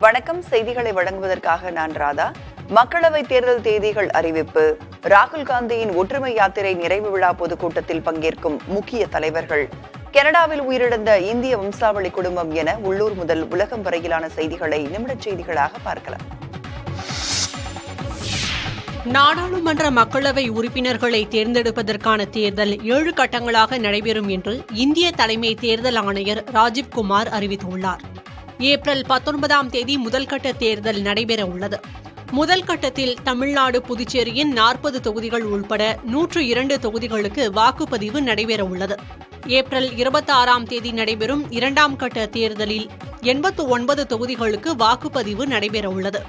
வணக்கம். செய்திகளை வழங்குவதற்காக நான் ராதா. மக்களவை தேர்தல் தேதிகள் அறிவிப்பு, ராகுல் காந்தியின் ஒற்றுமை யாத்திரை நிறைவு விழா பொதுக்கூட்டத்தில் பங்கேற்கும் முக்கிய தலைவர்கள், கனடாவில் உயிரிழந்த இந்திய வம்சாவளி குடும்பம் என உள்ளூர் முதல் உலகம் வரையிலான செய்திகளை நிமிடச் செய்திகளாக பார்க்கலாம். நாடாளுமன்ற மக்களவை உறுப்பினர்களை தேர்ந்தெடுப்பதற்கான தேர்தல் 7 கட்டங்களாக நடைபெறும் என்று இந்திய தலைமை தேர்தல் ஆணையர் ராஜீவ்குமார் அறிவித்துள்ளார். ஏப்ரல் 19ஆம் தேதி முதல் கட்ட தேர்தல் நடைபெற உள்ளது. முதல் கட்டத்தில் தமிழ்நாடு, புதுச்சேரியின் 40 தொகுதிகள் உள்பட 102 தொகுதிகளுக்கு வாக்குப்பதிவு நடைபெற உள்ளது. ஏப்ரல் 26ஆம் தேதி நடைபெறும் 2ஆம் கட்ட தேர்தலில் 89 தொகுதிகளுக்கு வாக்குப்பதிவு நடைபெற உள்ளது.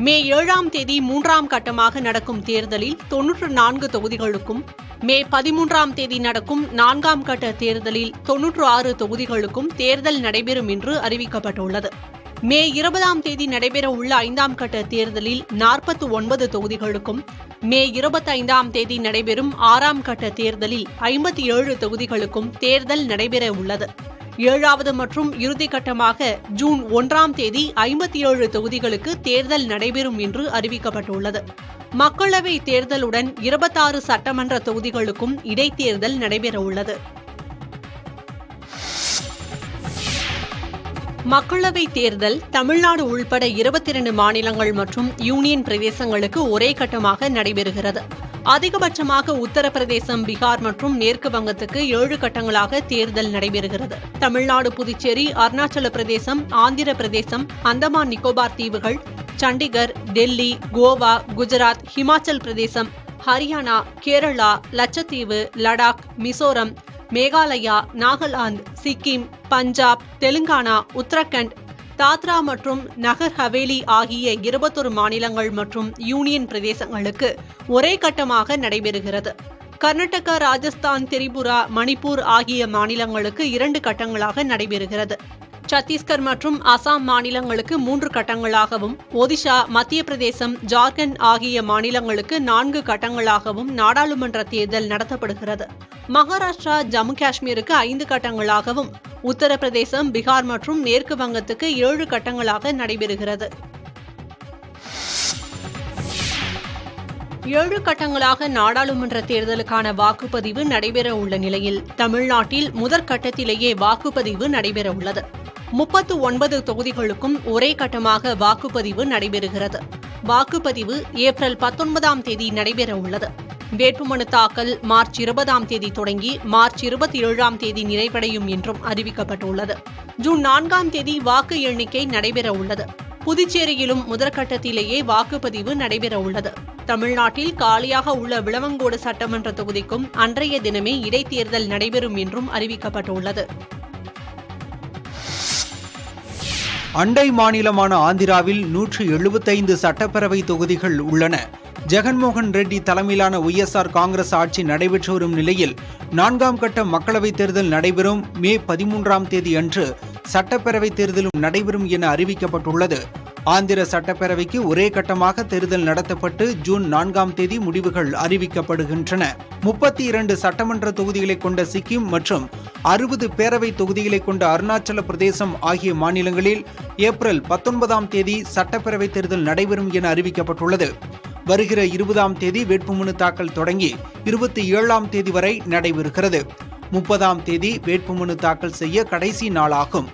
மே 7ஆம் தேதி 3ஆம் கட்டமாக நடக்கும் தேர்தலில் 94 தொகுதிகளுக்கும், மே 13ஆம் தேதி நடக்கும் 4ஆம் கட்ட தேர்தலில் 96 தொகுதிகளுக்கும் தேர்தல் நடைபெறும் என்று அறிவிக்கப்பட்டுள்ளது. மே 20ஆம் தேதி நடைபெற உள்ள 5ஆம் கட்ட தேர்தலில் 49 தொகுதிகளுக்கும், மே 25ஆம் தேதி நடைபெறும் 6ஆம் கட்ட தேர்தலில் 57 தொகுதிகளுக்கும் தேர்தல் நடைபெற உள்ளது. 7வது மற்றும் இறுதிக்கட்டமாக ஜூன் 1ஆம் தேதி 57 தொகுதிகளுக்கு தேர்தல் நடைபெறும் என்று அறிவிக்கப்பட்டுள்ளது. மக்களவை தேர்தலுடன் 26 சட்டமன்ற தொகுதிகளுக்கும் இடைத்தேர்தல் நடைபெற உள்ளது. மக்களவைத் தேர்தல் தமிழ்நாடு உள்பட 22 மாநிலங்கள் மற்றும் யூனியன் பிரதேசங்களுக்கு ஒரே கட்டமாக நடைபெறுகிறது. அதிகபட்சமாக உத்தரப்பிரதேசம், பீகார் மற்றும் மேற்கு வங்கத்துக்கு 7 கட்டங்களாக தேர்தல் நடைபெறுகிறது. தமிழ்நாடு, புதுச்சேரி, அருணாச்சல பிரதேசம், ஆந்திர பிரதேசம், அந்தமான் நிக்கோபார் தீவுகள், சண்டிகர், டெல்லி, கோவா, குஜராத், ஹிமாச்சல் பிரதேசம், ஹரியானா, கேரளா, லட்சத்தீவு, லடாக், மிசோரம், மேகாலயா, நாகாலாந்து, சிக்கிம், பஞ்சாப், தெலுங்கானா, உத்தரகண்ட், தாத்ரா மற்றும் நகர் ஹவேலி ஆகிய 21 மாநிலங்கள் மற்றும் யூனியன் பிரதேசங்களுக்கு ஒரே கட்டமாக நடைபெறுகிறது. கர்நாடகா, ராஜஸ்தான், திரிபுரா, மணிப்பூர் ஆகிய மாநிலங்களுக்கு 2 கட்டங்களாக நடைபெறுகிறது. சத்தீஸ்கர் மற்றும் அசாம் மாநிலங்களுக்கு 3 கட்டங்களாகவும், ஒடிஷா, மத்திய பிரதேசம், ஜார்க்கண்ட் ஆகிய மாநிலங்களுக்கு 4 கட்டங்களாகவும் நாடாளுமன்ற தேர்தல் நடத்தப்படுகிறது. மகாராஷ்டிரா, ஜம்மு காஷ்மீருக்கு 5 கட்டங்களாகவும், உத்தரப்பிரதேசம், பீகார் மற்றும் மேற்கு வங்கத்துக்கு 7 கட்டங்களாக நடைபெறுகிறது. 7 கட்டங்களாக நாடாளுமன்ற தேர்தலுக்கான வாக்குப்பதிவு நடைபெற உள்ள நிலையில் தமிழ்நாட்டில் முதற்கட்டத்திலேயே வாக்குப்பதிவு நடைபெற உள்ளது. 39 தொகுதிகளுக்கும் ஒரே கட்டமாக வாக்குப்பதிவு நடைபெறுகிறது. வாக்குப்பதிவு ஏப்ரல் 19ஆம் தேதி நடைபெற உள்ளது. வேட்புமனு தாக்கல் மார்ச் 20ஆம் தேதி தொடங்கி மார்ச் 27ஆம் தேதி நிறைவடையும் என்றும் அறிவிக்கப்பட்டுள்ளது. ஜூன் 4ஆம் தேதி வாக்கு எண்ணிக்கை நடைபெற உள்ளது. புதுச்சேரியிலும் முதற்கட்டத்திலேயே வாக்குப்பதிவு நடைபெற உள்ளது. தமிழ்நாட்டில் காலியாக உள்ள விளவங்கோடு சட்டமன்ற தொகுதிக்கும் அன்றைய தினமே இடைத்தேர்தல் நடைபெறும் என்றும் அறிவிக்கப்பட்டுள்ளது. அண்டை மாநிலமான ஆந்திராவில் 175 சட்டப்பேரவை தொகுதிகள் உள்ளன. ஜெகன்மோகன் ரெட்டி தலைமையிலான ஒய்எஸ்ஆர் காங்கிரஸ் ஆட்சி நடைபெற்று வரும் நிலையில் 4ஆம் கட்ட மக்களவைத் தேர்தல் நடைபெறும் மே 13ஆம் தேதி அன்று சட்டப்பேரவைத் தேர்தலும் நடைபெறும் என அறிவிக்கப்பட்டுள்ளது. ஆந்திர சட்டப்பேரவைக்கு ஒரே கட்டமாக தேர்தல் நடத்தப்பட்டு ஜூன் 4ஆம் தேதி முடிவுகள் அறிவிக்கப்படுகின்றன. 32 சட்டமன்ற தொகுதிகளை கொண்ட சிக்கிம் மற்றும் 60 பேரவை தொகுதிகளை கொண்ட அருணாச்சல பிரதேசம் ஆகிய மாநிலங்களில் ஏப்ரல் 19ஆம் தேதி சட்டப்பேரவை தேர்தல் நடைபெறும் என அறிவிக்கப்பட்டுள்ளது. வருகிற 20ஆம் தேதி வேட்புமனு தாக்கல் தொடங்கி 27ஆம் தேதி வரை நடைபெறுகிறது. 30ஆம் தேதி வேட்புமனு தாக்கல் செய்ய கடைசி நாளாகும்.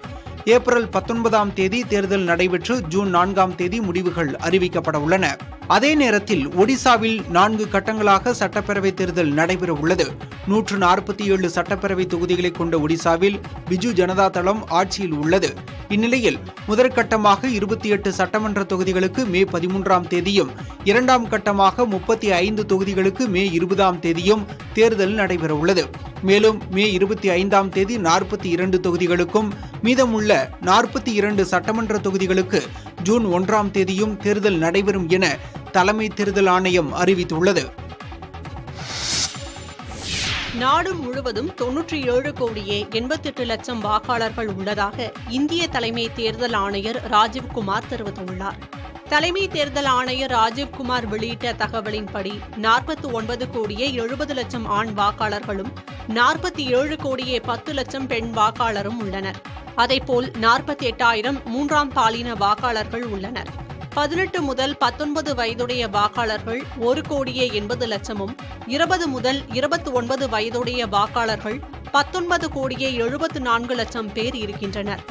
ஏப்ரல் 19ஆம் தேதி தேர்தல் நடைபெற்று ஜூன் 4ஆம் தேதி முடிவுகள் அறிவிக்கப்பட உள்ளன. அதே நேரத்தில் ஒடிசாவில் 4 கட்டங்களாக சட்டப்பேரவை தேர்தல் நடைபெற உள்ளது. 147 சட்டப்பேரவை தொகுதிகளை கொண்ட ஒடிசாவில் பிஜு ஜனதா தளம் ஆட்சியில் உள்ளது. இந்நிலையில் முதற்கட்டமாக 28 சட்டமன்ற தொகுதிகளுக்கு மே 13ஆம் தேதியும், 2ஆம் கட்டமாக 35 தொகுதிகளுக்கு மே 20ஆம் தேதியும் தேர்தல் நடைபெற உள்ளது. மேலும் மே 25ஆம் தேதி 42 தொகுதிகளுக்கும், மீதமுள்ள 42 சட்டமன்ற தொகுதிகளுக்கு ஜூன் 1ஆம் தேதியும் தேர்தல் நடைபெறும் என தலைமை தேர்தல் ஆணையம் அறிவித்துள்ளது. நாடு முழுவதும் 97 கோடியே 88 லட்சம் வாக்காளர்கள் உள்ளதாக இந்திய தலைமை தேர்தல் ஆணையர் ராஜீவ்குமார் தெரிவித்துள்ளார். தலைமை தேர்தல் ஆணையர் ராஜீவ்குமார் வெளியிட்ட தகவலின்படி 49 கோடியே 70 லட்சம் ஆண் வாக்காளர்களும் 47 கோடியே 10 லட்சம் பெண் வாக்காளரும் உள்ளனர். அதேபோல் 48,000 மூன்றாம் பாலின வாக்காளர்கள் உள்ளனர். 18 முதல் 19 வயதுடைய வாக்காளர்கள் 1 கோடியே 80 லட்சமும் 20 முதல் 29 வயதுடைய வாக்காளர்கள் 19 கோடியே 74 லட்சம் பேர் இருக்கின்றனர்.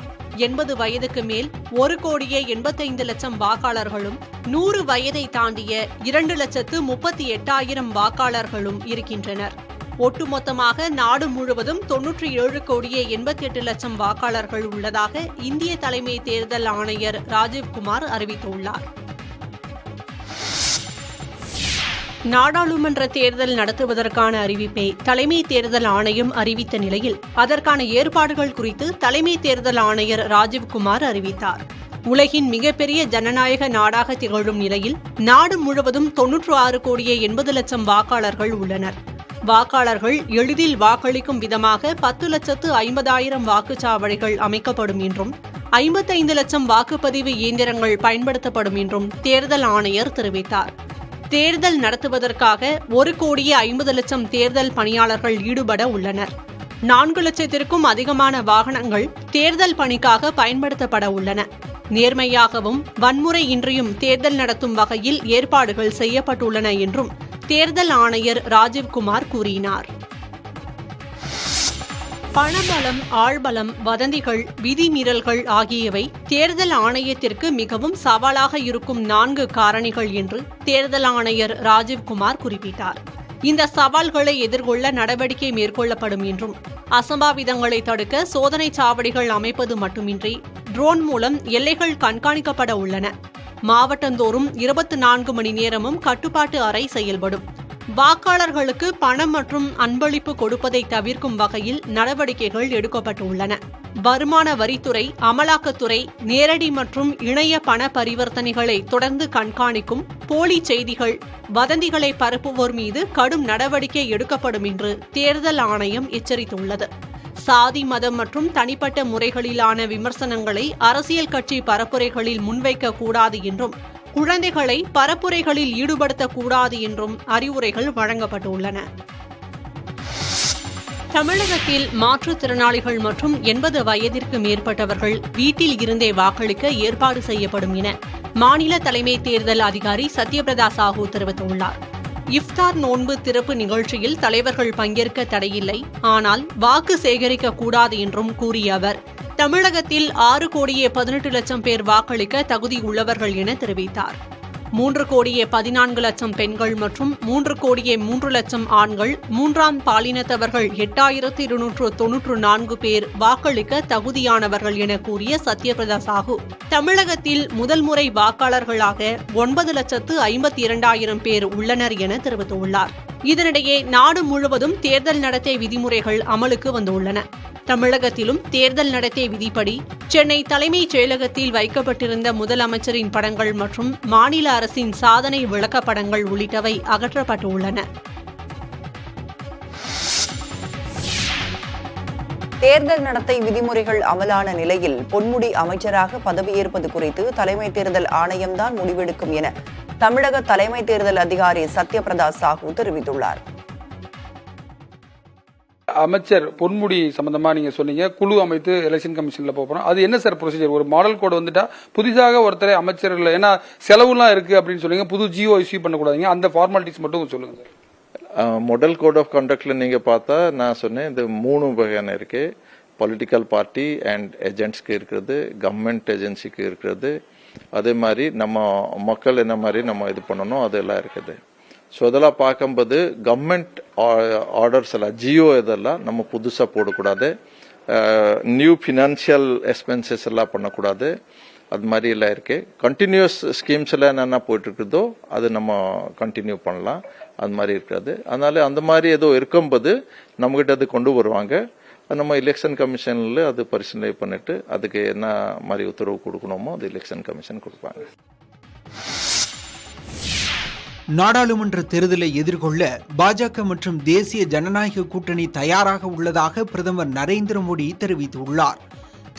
80 வயதுக்கு மேல் 1 கோடியே 85 லட்சம் வாக்காளர்களும் 100 வயதை தாண்டிய 2,38,000 வாக்காளர்களும் இருக்கின்றனர். ஒட்டுமொத்தமாக நாடு முழுவதும் 97 கோடியே 88 லட்சம் வாக்காளர்கள் உள்ளதாக இந்திய தலைமை தேர்தல் ஆணையர் ராஜீவ்குமார் அறிவித்துள்ளார். நாடாளுமன்ற தேர்தல் நடத்துவதற்கான அறிவிப்பை தலைமை தேர்தல் ஆணையம் அறிவித்த நிலையில் அதற்கான ஏற்பாடுகள் குறித்து தலைமை தேர்தல் ஆணையர் ராஜீவ்குமார் அறிவித்தார். உலகின் மிகப்பெரிய ஜனநாயக நாடாக திகழும் நிலையில் நாடு முழுவதும் 96 கோடியே 80 லட்சம் வாக்காளர்கள் உள்ளனர். வாக்காளர்கள் எளிதில் வாக்களிக்கும் விதமாக 10,50,000 வாக்குச்சாவடிகள் அமைக்கப்படும் என்றும் 55 லட்சம் வாக்குப்பதிவு இயந்திரங்கள் பயன்படுத்தப்படும் என்றும் தேர்தல் ஆணையர் தெரிவித்தார். தேர்தல் நடத்துவதற்காக 1 கோடியே 50 லட்சம் தேர்தல் பணியாளர்கள் ஈடுபட உள்ளனர். 4 லட்சத்திற்கும் அதிகமான வாகனங்கள் தேர்தல் பணிக்காக பயன்படுத்தப்பட உள்ளன. நேர்மையாகவும் வன்முறை இன்றியும் தேர்தல் நடத்தும் வகையில் ஏற்பாடுகள் செய்யப்பட்டுள்ளன என்றும் தேர்தல் ஆணையர் ராஜீவ்குமார் கூறினார். பணபலம், ஆள்பலம், வதந்திகள், விதிமீறல்கள் ஆகியவை தேர்தல் ஆணையத்திற்கு மிகவும் சவாலாக இருக்கும் 4 காரணிகள் என்று தேர்தல் ஆணையர் ராஜீவ்குமார் குறிப்பிட்டார். இந்த சவால்களை எதிர்கொள்ள நடவடிக்கை மேற்கொள்ளப்படும் என்றும் அசம்பாவிதங்களை தடுக்க சோதனை சாவடிகள் அமைப்பது மட்டுமின்றி ட்ரோன் மூலம் எல்லைகள் கண்காணிக்கப்பட உள்ளன. மாவட்டந்தோறும் 24 மணி நேரமும் கட்டுப்பாட்டு அறை செயல்படும். வாக்காளர்களுக்கு பணம் மற்றும் அன்பளிப்பு கொடுப்பதை தவிர்க்கும் வகையில் நடவடிக்கைகள் எடுக்கப்பட்டுள்ளன. வருமான வரித்துறை, அமலாக்கத்துறை நேரடி மற்றும் இணைய பண பரிவர்த்தனைகளை தொடர்ந்து கண்காணிக்கும். போலி செய்திகள், வதந்திகளை பரப்புவோர் மீது கடும் நடவடிக்கை எடுக்கப்படும் என்று தேர்தல் ஆணையம் எச்சரித்துள்ளது. சாதி, மதம் மற்றும் தனிப்பட்ட முறைகளிலான விமர்சனங்களை அரசியல் கட்சி பரப்புரைகளில் முன்வைக்க கூடாது என்றும் குழந்தைகளை பரப்புரைகளில் ஈடுபடுத்தக்கூடாது என்றும் அறிவுரைகள் வழங்கப்பட்டுள்ளன. தமிழகத்தில் மாற்றுத்திறனாளிகள் மற்றும் 80 வயதிற்கு மேற்பட்டவர்கள் வீட்டில் இருந்தே வாக்களிக்க ஏற்பாடு செய்யப்படும் என மாநில தலைமை தேர்தல் அதிகாரி சத்யபிரதா சாஹூ தெரிவித்துள்ளார். இஃப்தார் நோன்பு திறப்பு நிகழ்ச்சியில் தலைவர்கள் பங்கேற்க தடையில்லை, ஆனால் வாக்கு சேகரிக்க கூடாது என்றும் கூறிய அவர் தமிழகத்தில் 6 கோடியே 18 லட்சம் பேர் வாக்களிக்க தகுதி உள்ளவர்கள் என தெரிவித்தார். 3 கோடியே 14 லட்சம் பெண்கள் மற்றும் 3 கோடியே 3 லட்சம் ஆண்கள், மூன்றாம் பாலினத்தவர்கள் 8,294 பேர் வாக்களிக்க தகுதியானவர்கள் என கூறிய சத்யபிரதா சாஹூ தமிழகத்தில் முதல் முறை வாக்காளர்களாக 9,52,000 பேர் உள்ளனர் என தெரிவித்துள்ளார். இதனிடையே நாடு முழுவதும் தேர்தல் நடத்தை விதிமுறைகள் அமலுக்கு வந்துள்ளன. தமிழகத்திலும் தேர்தல் நடத்தை விதிப்படி சென்னை தலைமைச் செயலகத்தில் வைக்கப்பட்டிருந்த முதலமைச்சரின் படங்கள் மற்றும் மாநில அரசின் சாதனை விளக்கப்படங்கள் உள்ளிட்டவை அகற்றப்பட்டுள்ளன. தேர்தல் நடத்தை விதிமுறைகள் அமலான நிலையில் பொன்முடி அமைச்சராக பதவியேற்பது குறித்து தலைமை தேர்தல் ஆணையம்தான் முடிவெடுக்கும் என தமிழக தலைமை தேர்தல் அதிகாரி சத்யபிரதா சாஹூ தெரிவித்துள்ளார். அமைச்சர் பொன்முடி சம்பந்தமா நீங்க சொன்னீங்க, குழு அமைத்து எலெக்ஷன் கமிஷன்ல போறோம். அது என்ன சார் ப்ரொசீஜர்? ஒரு மாடல் கோட் வந்துட்டா புதிதாக ஒருத்தரை அமைச்சர்கள், ஏன்னா செலவுலாம் இருக்கு அப்படின்னு சொன்னீங்க, புது ஜிஓ இஷ்யூ பண்ணக்கூடாதுங்க, அந்த ஃபார்மாலிட்டிஸ் மட்டும் சொல்லுங்க சார். மாடல் கோட் ஆஃப் கண்டக்ட்ல நீங்க பார்த்தா நான் சொன்னேன், இந்த 3 வகையான இருக்கு. பொலிட்டிக்கல் பார்ட்டி அண்ட் ஏஜென்ட்ஸ்க்கு இருக்கிறது, கவர்மெண்ட் ஏஜென்சிக்கு இருக்கிறது, அதே மாதிரி நம்ம மக்கள் என்ன மாதிரி நம்ம இது பண்ணணும் அதெல்லாம் இருக்குது. ஸோ அதெல்லாம் பார்க்கும்போது கவர்மெண்ட் ஆர்டர்ஸ் எல்லாம் ஜியோ இதெல்லாம் நம்ம புதுசாக போடக்கூடாது. நியூ ஃபினான்ஷியல் எக்ஸ்பென்சஸ் எல்லாம் பண்ணக்கூடாது. அது மாதிரி எல்லாம் இருக்கு. கண்டினியூஸ் ஸ்கீம்ஸ் எல்லாம் என்னென்ன போயிட்டு இருக்குதோ அது நம்ம கண்டினியூ பண்ணலாம். அது மாதிரி இருக்காது. அதனால அந்த மாதிரி ஏதோ இருக்கும்போது நம்மகிட்ட அது கொண்டு வருவாங்க. நம்ம எலெக்ஷன் கமிஷன்ல அது பரிசீலனை பண்ணிட்டு அதுக்கு என்ன மாதிரி உத்தரவு கொடுக்கணுமோ அது எலெக்ஷன் கமிஷன் கொடுப்பாங்க. நாடாளுமன்ற தேர்தலை எதிர்கொள்ள பாஜக மற்றும் தேசிய ஜனநாயக கூட்டணி தயாராக உள்ளதாக பிரதமர் நரேந்திர மோடி தெரிவித்துள்ளார்.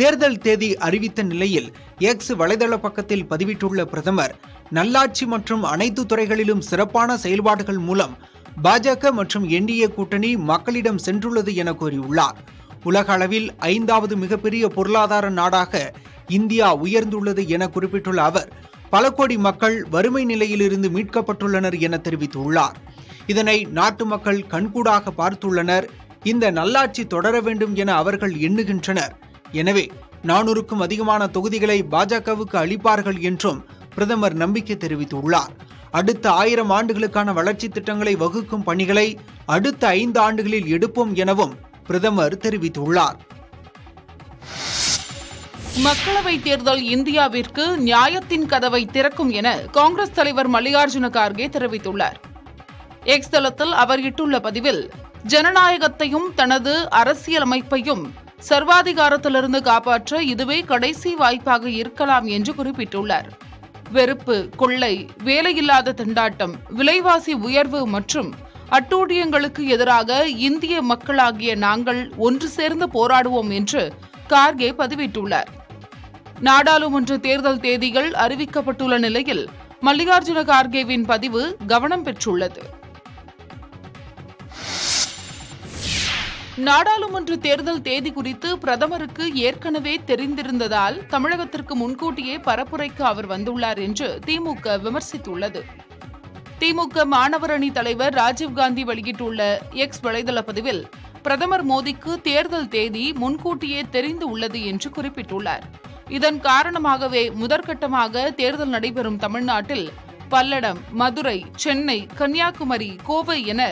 தேர்தல் தேதி அறிவித்த நிலையில் எக்ஸ் வலைதள பக்கத்தில் பதிவிட்டுள்ள பிரதமர், நல்லாட்சி மற்றும் அனைத்து துறைகளிலும் சிறப்பான செயல்பாடுகள் மூலம் பாஜக மற்றும் என்டிஏ கூட்டணி மக்களிடம் சென்றுள்ளது என கூறியுள்ளார். உலக அளவில் 5வது மிகப்பெரிய பொருளாதார நாடாக இந்தியா உயர்ந்துள்ளது என குறிப்பிட்டுள்ள அவர், பல கோடி மக்கள் வறுமை நிலையிலிருந்து மீட்கப்பட்டுள்ளனர் என தெரிவித்துள்ளார். இதனை நாட்டு மக்கள் கண்கூடாக பார்த்துள்ளனர். இந்த நல்லாட்சி தொடர வேண்டும் என அவர்கள் எண்ணுகின்றனர். எனவே 400க்கும் அதிகமான தொகுதிகளை பாஜகவுக்கு அளிப்பார்கள் என்றும் பிரதமர் நம்பிக்கை தெரிவித்துள்ளார். அடுத்த 1000 ஆண்டுகளுக்கான வளர்ச்சி திட்டங்களை வகுக்கும் பணிகளை அடுத்த 5 ஆண்டுகளில் எடுப்போம் எனவும் பிரதமர் தெரிவித்துள்ளார். மக்களவைத் தேர்தல் இந்தியாவிற்கு நியாயத்தின் கதவை திறக்கும் என காங்கிரஸ் தலைவர் மல்லிகார்ஜுன கார்கே தெரிவித்துள்ளார். எக்ஸ் தளத்தில் அவர் இட்டுள்ள பதிவில், ஜனநாயகத்தையும் தனது அரசியலமைப்பையும் சர்வாதிகாரத்திலிருந்து காப்பாற்ற இதுவே கடைசி வாய்ப்பாக இருக்கலாம் என்று குறிப்பிட்டுள்ளார். வெறுப்பு, கொள்ளை, வேலையில்லாத திண்டாட்டம், விலைவாசி உயர்வு மற்றும் அட்டூழியங்களுக்கு எதிராக இந்திய மக்களாகிய நாங்கள் ஒன்று சேர்ந்து போராடுவோம் என்று கார்கே பதிவிட்டுள்ளார். நாடாளுமன்ற தேர்தல் தேதிகள் அறிவிக்கப்பட்டுள்ள நிலையில் மல்லிகார்ஜுன கார்கேவின் பதிவு கவனம் பெற்றுள்ளது. நாடாளுமன்ற தேர்தல் தேதி குறித்து பிரதமருக்கு ஏற்கனவே தெரிந்திருந்ததால் தமிழகத்திற்கு முன்கூட்டியே பரப்புரைக்கு அவர் வந்துள்ளார் என்று திமுக விமர்சித்துள்ளது. திமுக மாணவர் அணி தலைவர் ராஜீவ்காந்தி வெளியிட்டுள்ள எக்ஸ் வலைதள பதிவில், பிரதமர் மோடிக்கு தேர்தல் தேதி முன்கூட்டியே தெரிந்து உள்ளது என்று குறிப்பிட்டுள்ளார். இதன் காரணமாகவே முதற்கட்டமாக தேர்தல் நடைபெறும் தமிழ்நாட்டில் பல்லடம், மதுரை, சென்னை, கன்னியாகுமரி, கோவை என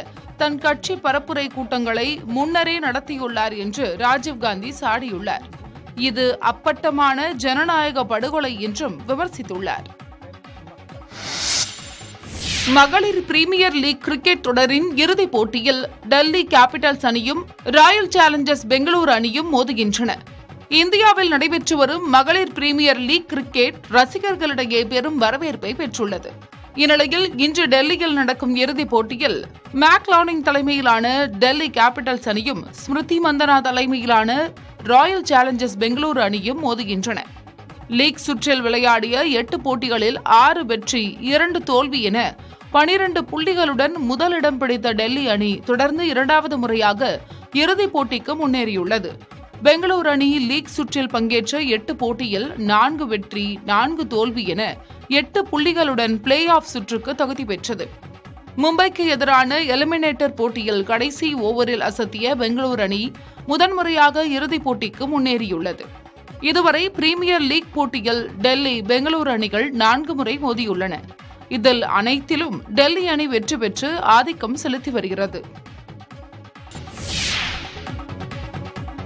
தன் கட்சி பரப்புரை கூட்டங்களை முன்னரே நடத்தியுள்ளார் என்று ராஜீவ்காந்தி சாடியுள்ளார். இது அப்பட்டமான ஜனநாயக படுகொலை என்றும் விமர்சித்துள்ளார். மகளிர் பிரீமியர் லீக் கிரிக்கெட் தொடரின் இறுதிப் போட்டியில் டெல்லி கேபிட்டல்ஸ் அணியும் ராயல் சேலஞ்சர்ஸ் பெங்களூரு அணியும் மோதுகின்றன. இந்தியாவில் நடைபெற்று வரும் மகளிர் பிரீமியர் லீக் கிரிக்கெட் ரசிகர்களிடையே பெரும் வரவேற்பை பெற்றுள்ளது. இந்நிலையில் இன்று டெல்லியில் நடக்கும் இறுதிப் போட்டியில் மேக் லானிங் தலைமையிலான டெல்லி கேபிட்டல்ஸ் அணியும் ஸ்மிருதி மந்தனா தலைமையிலான ராயல் சேலஞ்சர்ஸ் பெங்களூரு அணியும் மோதுகின்றன. லீக் சுற்றில் விளையாடிய 8 போட்டிகளில் 6 வெற்றி 2 தோல்வி என 12 புள்ளிகளுடன் முதலிடம் பிடித்த டெல்லி அணி தொடர்ந்து 2வது முறையாக இறுதிப் போட்டிக்கு முன்னேறியுள்ளது. பெங்களூரு அணி லீக் சுற்றில் பங்கேற்ற 8 போட்டியில் 4 வெற்றி 4 தோல்வி என 8 புள்ளிகளுடன் பிளே ஆஃப் சுற்றுக்கு தகுதி பெற்றது. மும்பைக்கு எதிரான எலிமினேட்டர் போட்டியில் கடைசி ஓவரில் அசத்திய பெங்களூரு அணி முதன்முறையாக இறுதிப் போட்டிக்கு முன்னேறியுள்ளது. இதுவரை பிரீமியர் லீக் போட்டியில் டெல்லி, பெங்களூரு அணிகள் 4 முறை மோதியுள்ளன. இதில் அனைத்திலும் டெல்லி அணி வெற்றி பெற்று ஆதிக்கம் செலுத்தி வருகிறது.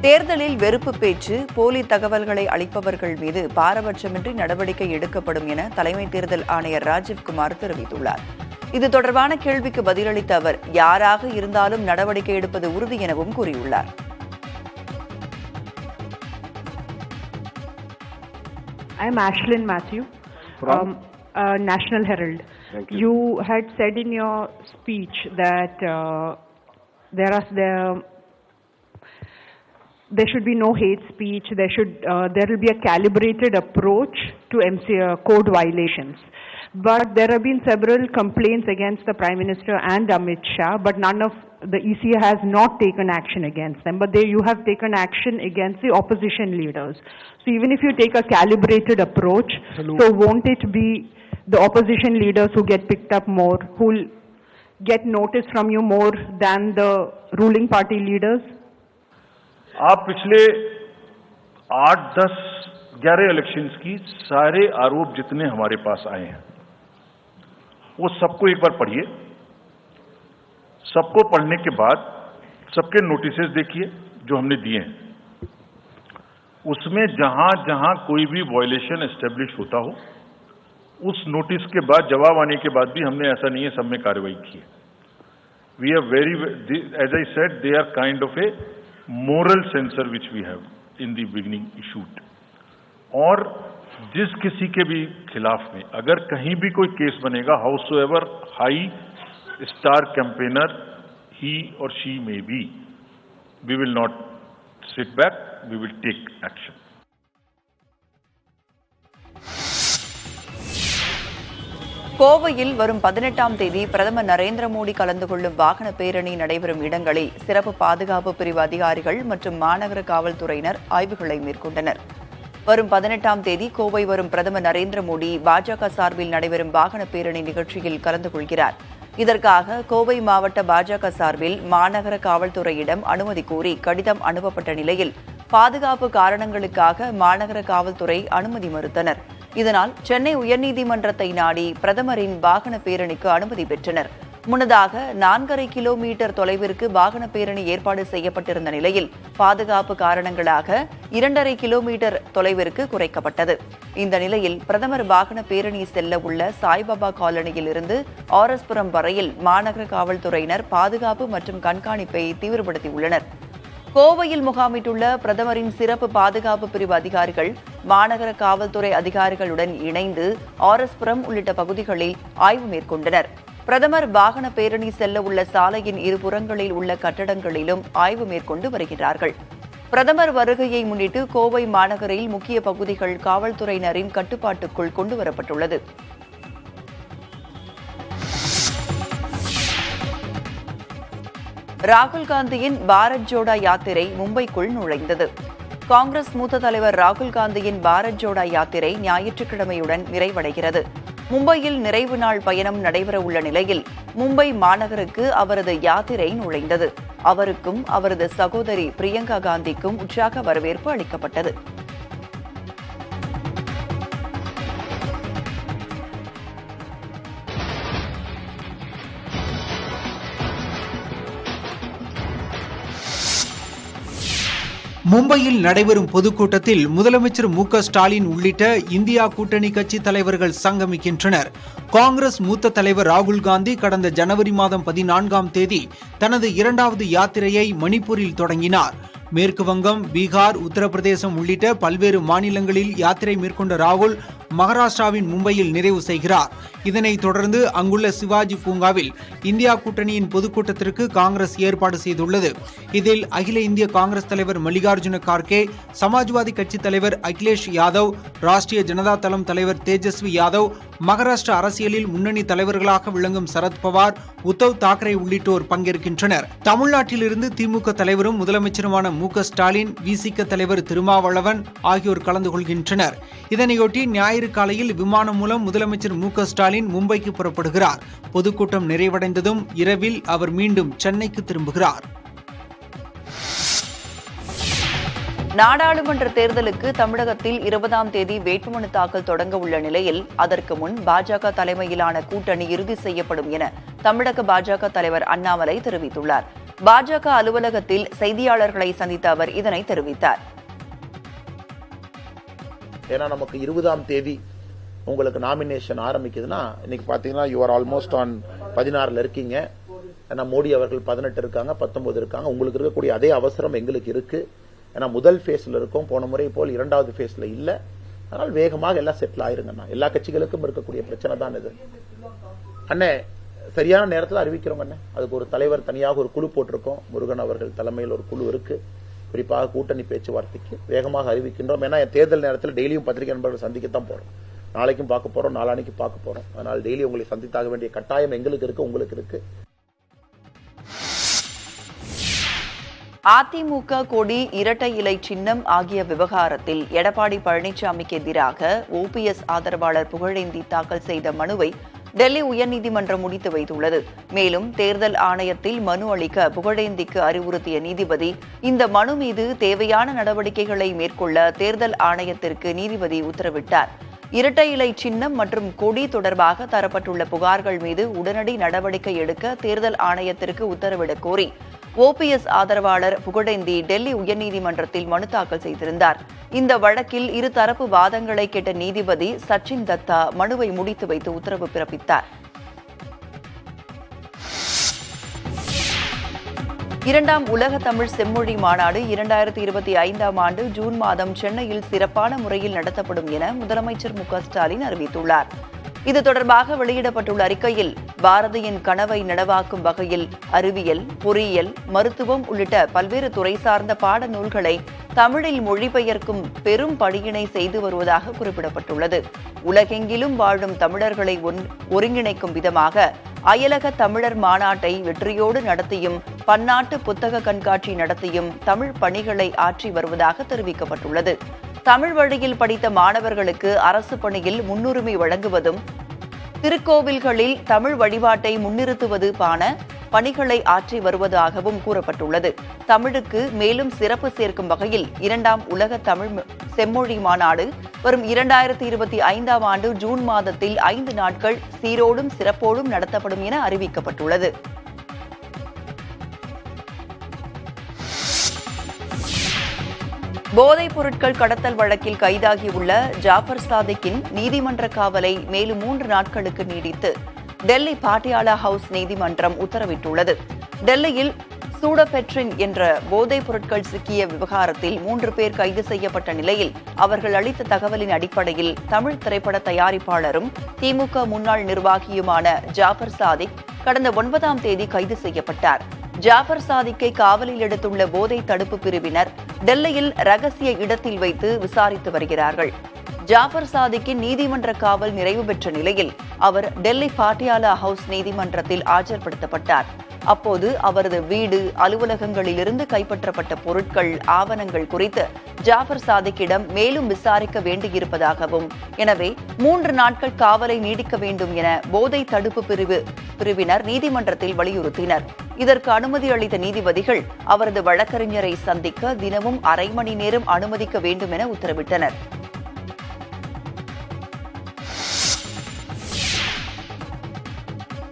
தேர்தலில் வெறுப்பு பேச்சு, போலி தகவல்களை அளிப்பவர்கள் மீது பாரபட்சமின்றி நடவடிக்கை எடுக்கப்படும் என தலைமை தேர்தல் ஆணையர் ராஜீவ்குமார் தெரிவித்துள்ளார். இது தொடர்பான கேள்விக்கு பதிலளித்த அவர், யாராக இருந்தாலும் நடவடிக்கை எடுப்பது உறுதி எனவும் கூறியுள்ளார். I am Ashlyn Matthew, National Herald. You had said in your speech that there should be no hate speech. There will be a calibrated approach to code violations. But there have been several complaints against the Prime Minister and Amit Shah, but none of the EC has not taken action against them. But you have taken action against the opposition leaders. So even if you take a calibrated approach, so won't it be the opposition leaders who get picked up more, who will get notice from you more than the ruling party leaders? आप पिछले 8, 10, 11 elections की सारे आरोप जितने हमारे पास आए हैं वो सबको एक बार पढ़िए. सबको पढ़ने के बाद सबके नोटिसेस देखिए जो हमने दिए हैं. उसमें जहां जहां कोई भी वायलेशन एस्टेब्लिश होता हो उस नोटिस के बाद जवाब आने के बाद भी हमने, ऐसा नहीं है सब में कार्रवाई की है. We are very, as I said, they are kind of a moral censor which we have in the beginning issued. और जिस किसी के भी खिलाफ में अगर कहीं भी कोई केस बनेगा, howsoever high star campaigner he or she may be, we will not sit back, we will take action. கோவையில் வரும் 18ஆம் தேதி பிரதமர் நரேந்திர மோடி கலந்து கொள்ளும் வாகன பேரணி நடைபெறும் இடங்களில் சிறப்பு பாதுகாப்பு பிரிவு அதிகாரிகள் மற்றும் மாநகர காவல்துறையினர் ஆய்வுகளை மேற்கொண்டனர். வரும் 18ஆம் தேதி கோவை வரும் பிரதமர் நரேந்திர மோடி பாஜக சார்பில் நடைபெறும் வாகன பேரணி நிகழ்ச்சியில் கலந்து கொள்கிறார். இதற்காக கோவை மாவட்ட பாஜக சார்பில் மாநகர காவல்துறையிடம் அனுமதி கோரி கடிதம் அனுப்பப்பட்ட நிலையில் பாதுகாப்பு காரணங்களுக்காக மாநகர காவல்துறை அனுமதி மறுத்தனர். இதனால் சென்னை உயர்நீதிமன்றத்தை நாடி பிரதமரின் வாகன பேரணிக்கு அனுமதி பெற்றனர். முன்னதாக 4.5 கிலோமீட்டர் தொலைவிற்கு வாகன பேரணி ஏற்பாடு செய்யப்பட்டிருந்த நிலையில் பாதுகாப்பு காரணங்களாக 2.5 கிலோமீட்டர் தொலைவிற்கு குறைக்கப்பட்டது. இந்த நிலையில் பிரதமர் வாகன பேரணி செல்ல உள்ள சாய்பாபா காலனியில் இருந்து ஆர்எஸ்புரம் வரையில் மாநகர காவல்துறையினர் பாதுகாப்பு மற்றும் கண்காணிப்பை தீவிரப்படுத்தியுள்ளனர். கோவையில் முகாமிட்டுள்ள பிரதமரின் சிறப்பு பாதுகாப்பு பிரிவு அதிகாரிகள் மாநகர காவல்துறை அதிகாரிகளுடன் இணைந்து ஆர்எஸ்புரம் உள்ளிட்ட பகுதிகளில் ஆய்வு மேற்கொண்டனர். பிரதமர் வாகன பேரணி செல்ல உள்ள சாலையின் இருபுறங்களில் உள்ள கட்டடங்களிலும் ஆய்வு மேற்கொண்டு வருகிறார்கள். பிரதமர் வருகையை முன்னிட்டு கோவை மாநகரில் முக்கிய பகுதிகள் காவல்துறையினரின் கட்டுப்பாட்டுக்குள் கொண்டுவரப்பட்டுள்ளது. ராகுல் காந்தியின் பாரத் ஜோடோ யாத்திரை மும்பைக்குள் நுழைந்தது. காங்கிரஸ் மூத்த தலைவர் ராகுல் காந்தியின் பாரத் ஜோடோ யாத்திரை ஞாயிற்றுக்கிழமையுடன் நிறைவடைகிறது. மும்பையில் நிறைவு நாள் பயணம் நடைபெறவுள்ள நிலையில் மும்பை மாநகருக்கு அவரது யாத்திரை நுழைந்தது. அவருக்கும் அவரது சகோதரி பிரியங்கா காந்திக்கும் உற்சாக வரவேற்பு அளிக்கப்பட்டது. மும்பையில் நடைபெறும் பொதுக்கூட்டத்தில் முதலமைச்சர் மு.க.ஸ்டாலின் உள்ளிட்ட இந்தியா கூட்டணி கட்சி தலைவர்கள் சங்கமிக்கின்றனர். காங்கிரஸ் மூத்த தலைவர் ராகுல் காந்தி கடந்த ஜனவரி மாதம் 14ஆம் தேதி தனது 2வது யாத்திரையை மணிப்பூரில் தொடங்கினார். மேற்கு வங்கம், பீகார், உத்தரப்பிரதேசம் உள்ளிட்ட பல்வேறு மாநிலங்களில் யாத்திரை மேற்கொண்ட ராகுல் மகாராஷ்டிராவின் மும்பையில் நிறைவு செய்கிறார். இதனைத் தொடர்ந்து அங்குள்ள சிவாஜி பூங்காவில் இந்தியா கூட்டணியின் பொதுக்கூட்டத்திற்கு காங்கிரஸ் ஏற்பாடு செய்துள்ளது. இதில் அகில இந்திய காங்கிரஸ் தலைவர் மல்லிகார்ஜுன கார்கே, சமாஜ்வாதி கட்சி தலைவர் அகிலேஷ் யாதவ், ராஷ்டிரிய ஜனதா தளம் தலைவர் தேஜஸ்வி யாதவ், மகாராஷ்டிரா அரசியலில் முன்னணி தலைவர்களாக விளங்கும் சரத்பவார், உத்தவ் தாக்கரே உள்ளிட்டோர் பங்கேற்கின்றனர். தமிழ்நாட்டிலிருந்து திமுக தலைவரும் முதலமைச்சருமான மு.க.ஸ்டாலின், விசிக தலைவர் திருமாவளவன் ஆகியோர் கலந்து கொள்கின்றனர். இதனையொட்டி ஞாயிறு காலையில் விமானம் மூலம் முதலமைச்சர் மு.க.ஸ்டாலின் மும்பைக்கு புறப்படுகிறார். பொதுக்கூட்டம் நிறைவடைந்ததும் இரவில் அவர் மீண்டும் சென்னைக்கு திரும்புகிறார். நாடாளுமன்ற தேர்தலுக்கு தமிழகத்தில் 20ஆம் தேதி வேட்புமனு தாக்கல் தொடங்க உள்ள நிலையில் அதற்கு முன் பாஜக தலைமையிலான கூட்டணி இறுதி செய்யப்படும் என தமிழக பாஜக தலைவர் அண்ணாமலை தெரிவித்துள்ளார். பாஜக அலுவலகத்தில் செய்தியாளர்களை சந்தித்த அவர் இதனை தெரிவித்தார். ஏன்னா நமக்கு 20ஆம் தேதி உங்களுக்கு நாமினேஷன் ஆரம்பிக்குதுன்னா இன்னைக்கு பாத்தீங்கன்னா யூ ஆர் ஆல்மோஸ்ட் ஆன் 16ல் இருக்கீங்க. ஏன்னா மோடி அவர்கள் 18 இருக்காங்க, 19 இருக்காங்க. உங்களுக்கு இருக்கக்கூடிய அதே அவசரம் எங்களுக்கு இருக்கு. ஏன்னா முதல் ஃபேஸ்ல இருக்கும், போன முறை போல் 2வது ஃபேஸ்ல இல்ல. அதனால் வேகமாக எல்லாம் செட்டில் ஆயிருங்கண்ணா. எல்லா கட்சிகளுக்கும் இருக்கக்கூடிய பிரச்சனை தான் இது. அண்ணே சரியான நேரத்தில் அறிவிக்கிறோம் அண்ணே. அதுக்கு ஒரு தலைவர் தனியாக ஒரு குழு போட்டிருக்கோம். முருகன் அவர்கள் தலைமையில் ஒரு குழு இருக்கு. குறிப்பாக கூட்டணி பேச்சுவார்த்தைக்கு வேகமாக அறிவிக்கின்றோம். ஏன்னா தேர்தல் நேரத்தில் டெய்லியும் பத்திரிகை நண்பர்கள் சந்திக்கத்தான் போறோம். நாளைக்கும் பார்க்க போறோம், நாளானைக்கு பார்க்க போறோம். அதனால் டெய்லி உங்களை சந்தித்தாக வேண்டிய கட்டாயம் எங்களுக்கு இருக்கு, உங்களுக்கு இருக்கு. அதிமுக கொடி, இரட்டை இலை சின்னம் ஆகிய விவகாரத்தில் எடப்பாடி பழனிசாமிக்கு எதிராக ஓபிஎஸ் ஆதரவாளர் புகழேந்தி தாக்கல் செய்த மனுவை டெல்லி உயர்நீதிமன்றம் முடித்து வைத்துள்ளது. மேலும் தேர்தல் ஆணையத்தில் மனு அளிக்க புகழேந்திக்கு அறிவுறுத்திய நீதிபதி இந்த மனு மீது தேவையான நடவடிக்கைகளை மேற்கொள்ள தேர்தல் ஆணையத்திற்கு நீதிபதி உத்தரவிட்டார். இரட்டை இலை சின்னம் மற்றும் கொடி தொடர்பாக தரப்பட்டுள்ள புகார்கள் மீது உடனடி நடவடிக்கை எடுக்க தேர்தல் ஆணையத்திற்கு உத்தரவிடக் கோரி ஓபிஎஸ் ஆதரவாளர் புகழேந்தி டெல்லி உயர்நீதிமன்றத்தில் மனு தாக்கல் செய்திருந்தார். இந்த வழக்கில் இருதரப்பு வாதங்களை கேட்ட நீதிபதி சச்சின் தத்தா மனுவை முடித்து வைத்து உத்தரவு பிறப்பித்தார். 2ஆம் உலக தமிழ் செம்மொழி மாநாடு 2025ஆம் ஆண்டு ஜூன் மாதம் சென்னையில் சிறப்பான முறையில் நடத்தப்படும் என முதலமைச்சர் மு.க.ஸ்டாலின் அறிவித்துள்ளார். இது தொடர்பாக வெளியிடப்பட்டுள்ள அறிக்கையில் பாரதியின் கனவை நனவாக்கும் வகையில் அறிவியல், பொறியியல், மருத்துவம் உள்ளிட்ட பல்வேறு துறை சார்ந்த பாடநூல்களை தமிழில் மொழிபெயர்க்கும் பெரும் பணியினை செய்து வருவதாக குறிப்பிடப்பட்டுள்ளது. உலகெங்கிலும் வாழும் தமிழர்களை ஒருங்கிணைக்கும் விதமாக அயலக தமிழர் மாநாட்டை வெற்றியோடு நடத்தியும் பன்னாட்டு புத்தக கண்காட்சி நடத்தியும் தமிழ் பணிகளை ஆற்றி வருவதாக தெரிவிக்கப்பட்டுள்ளது. தமிழ் வழியில் படித்த மாணவர்களுக்கு அரசு பணியில் முன்னுரிமை வழங்குவதும் திருக்கோவில்களில் தமிழ் வழிபாட்டை முன்னிறுத்துவதுமான பணிகளை ஆற்றி வருவதாகவும் கூறப்பட்டுள்ளது. தமிழுக்கு மேலும் சிறப்பு சேர்க்கும் வகையில் 2ஆம் உலக தமிழ் செம்மொழி மாநாடு வரும் 2025ஆம் ஆண்டு ஜூன் மாதத்தில் 5 நாட்கள் சீரோடும் சிறப்போடும் நடத்தப்படும் என அறிவிக்கப்பட்டுள்ளது. போதைப் பொருட்கள் கடத்தல் வழக்கில் கைதாகியுள்ள ஜாஃபர் சாதிக்கின் நீதிமன்ற காவலை மேலும் 3 நாட்களுக்கு நீடித்து டெல்லி பாட்டியாலா ஹவுஸ் நீதிமன்றம் உத்தரவிட்டுள்ளது. டெல்லியில் சூடபெட்ரின் என்ற போதைப் பொருட்கள் சிக்கிய விவகாரத்தில் 3 பேர் கைது செய்யப்பட்ட நிலையில் அவர்கள் அளித்த தகவலின் அடிப்படையில் தமிழ் திரைப்பட தயாரிப்பாளரும் திமுக முன்னாள் நிர்வாகியுமான ஜாஃபர் சாதிக் கடந்த 9ஆம் தேதி கைது செய்யப்பட்டார். ஜாஃபர் சாதிக்கை காவலில் எடுத்துள்ள போதை தடுப்பு பிரிவினர் டெல்லியில் ரகசிய இடத்தில் வைத்து விசாரித்து வருகிறார்கள். ஜாஃபர் சாதிக்கின் நீதிமன்ற காவல் நிறைவு பெற்ற நிலையில் அவர் டெல்லி பாட்டியாலா ஹவுஸ் நீதிமன்றத்தில் ஆஜர்படுத்தப்பட்டார். அப்போது அவரது வீடு, அலுவலகங்களிலிருந்து கைப்பற்றப்பட்ட பொருட்கள், ஆவணங்கள் குறித்து ஜாஃபர் சாதிக்கிடம் மேலும் விசாரிக்க வேண்டியிருப்பதாகவும், எனவே 3 நாட்கள் காவலை நீடிக்க வேண்டும் என போதை தடுப்பு பிரிவினர் நீதிமன்றத்தில் வலியுறுத்தினர். இதற்கு அனுமதி அளித்த நீதிபதிகள் அவரது வழக்கறிஞரை சந்திக்க தினமும் அரை மணி நேரம் அனுமதிக்க வேண்டும் என உத்தரவிட்டனர்.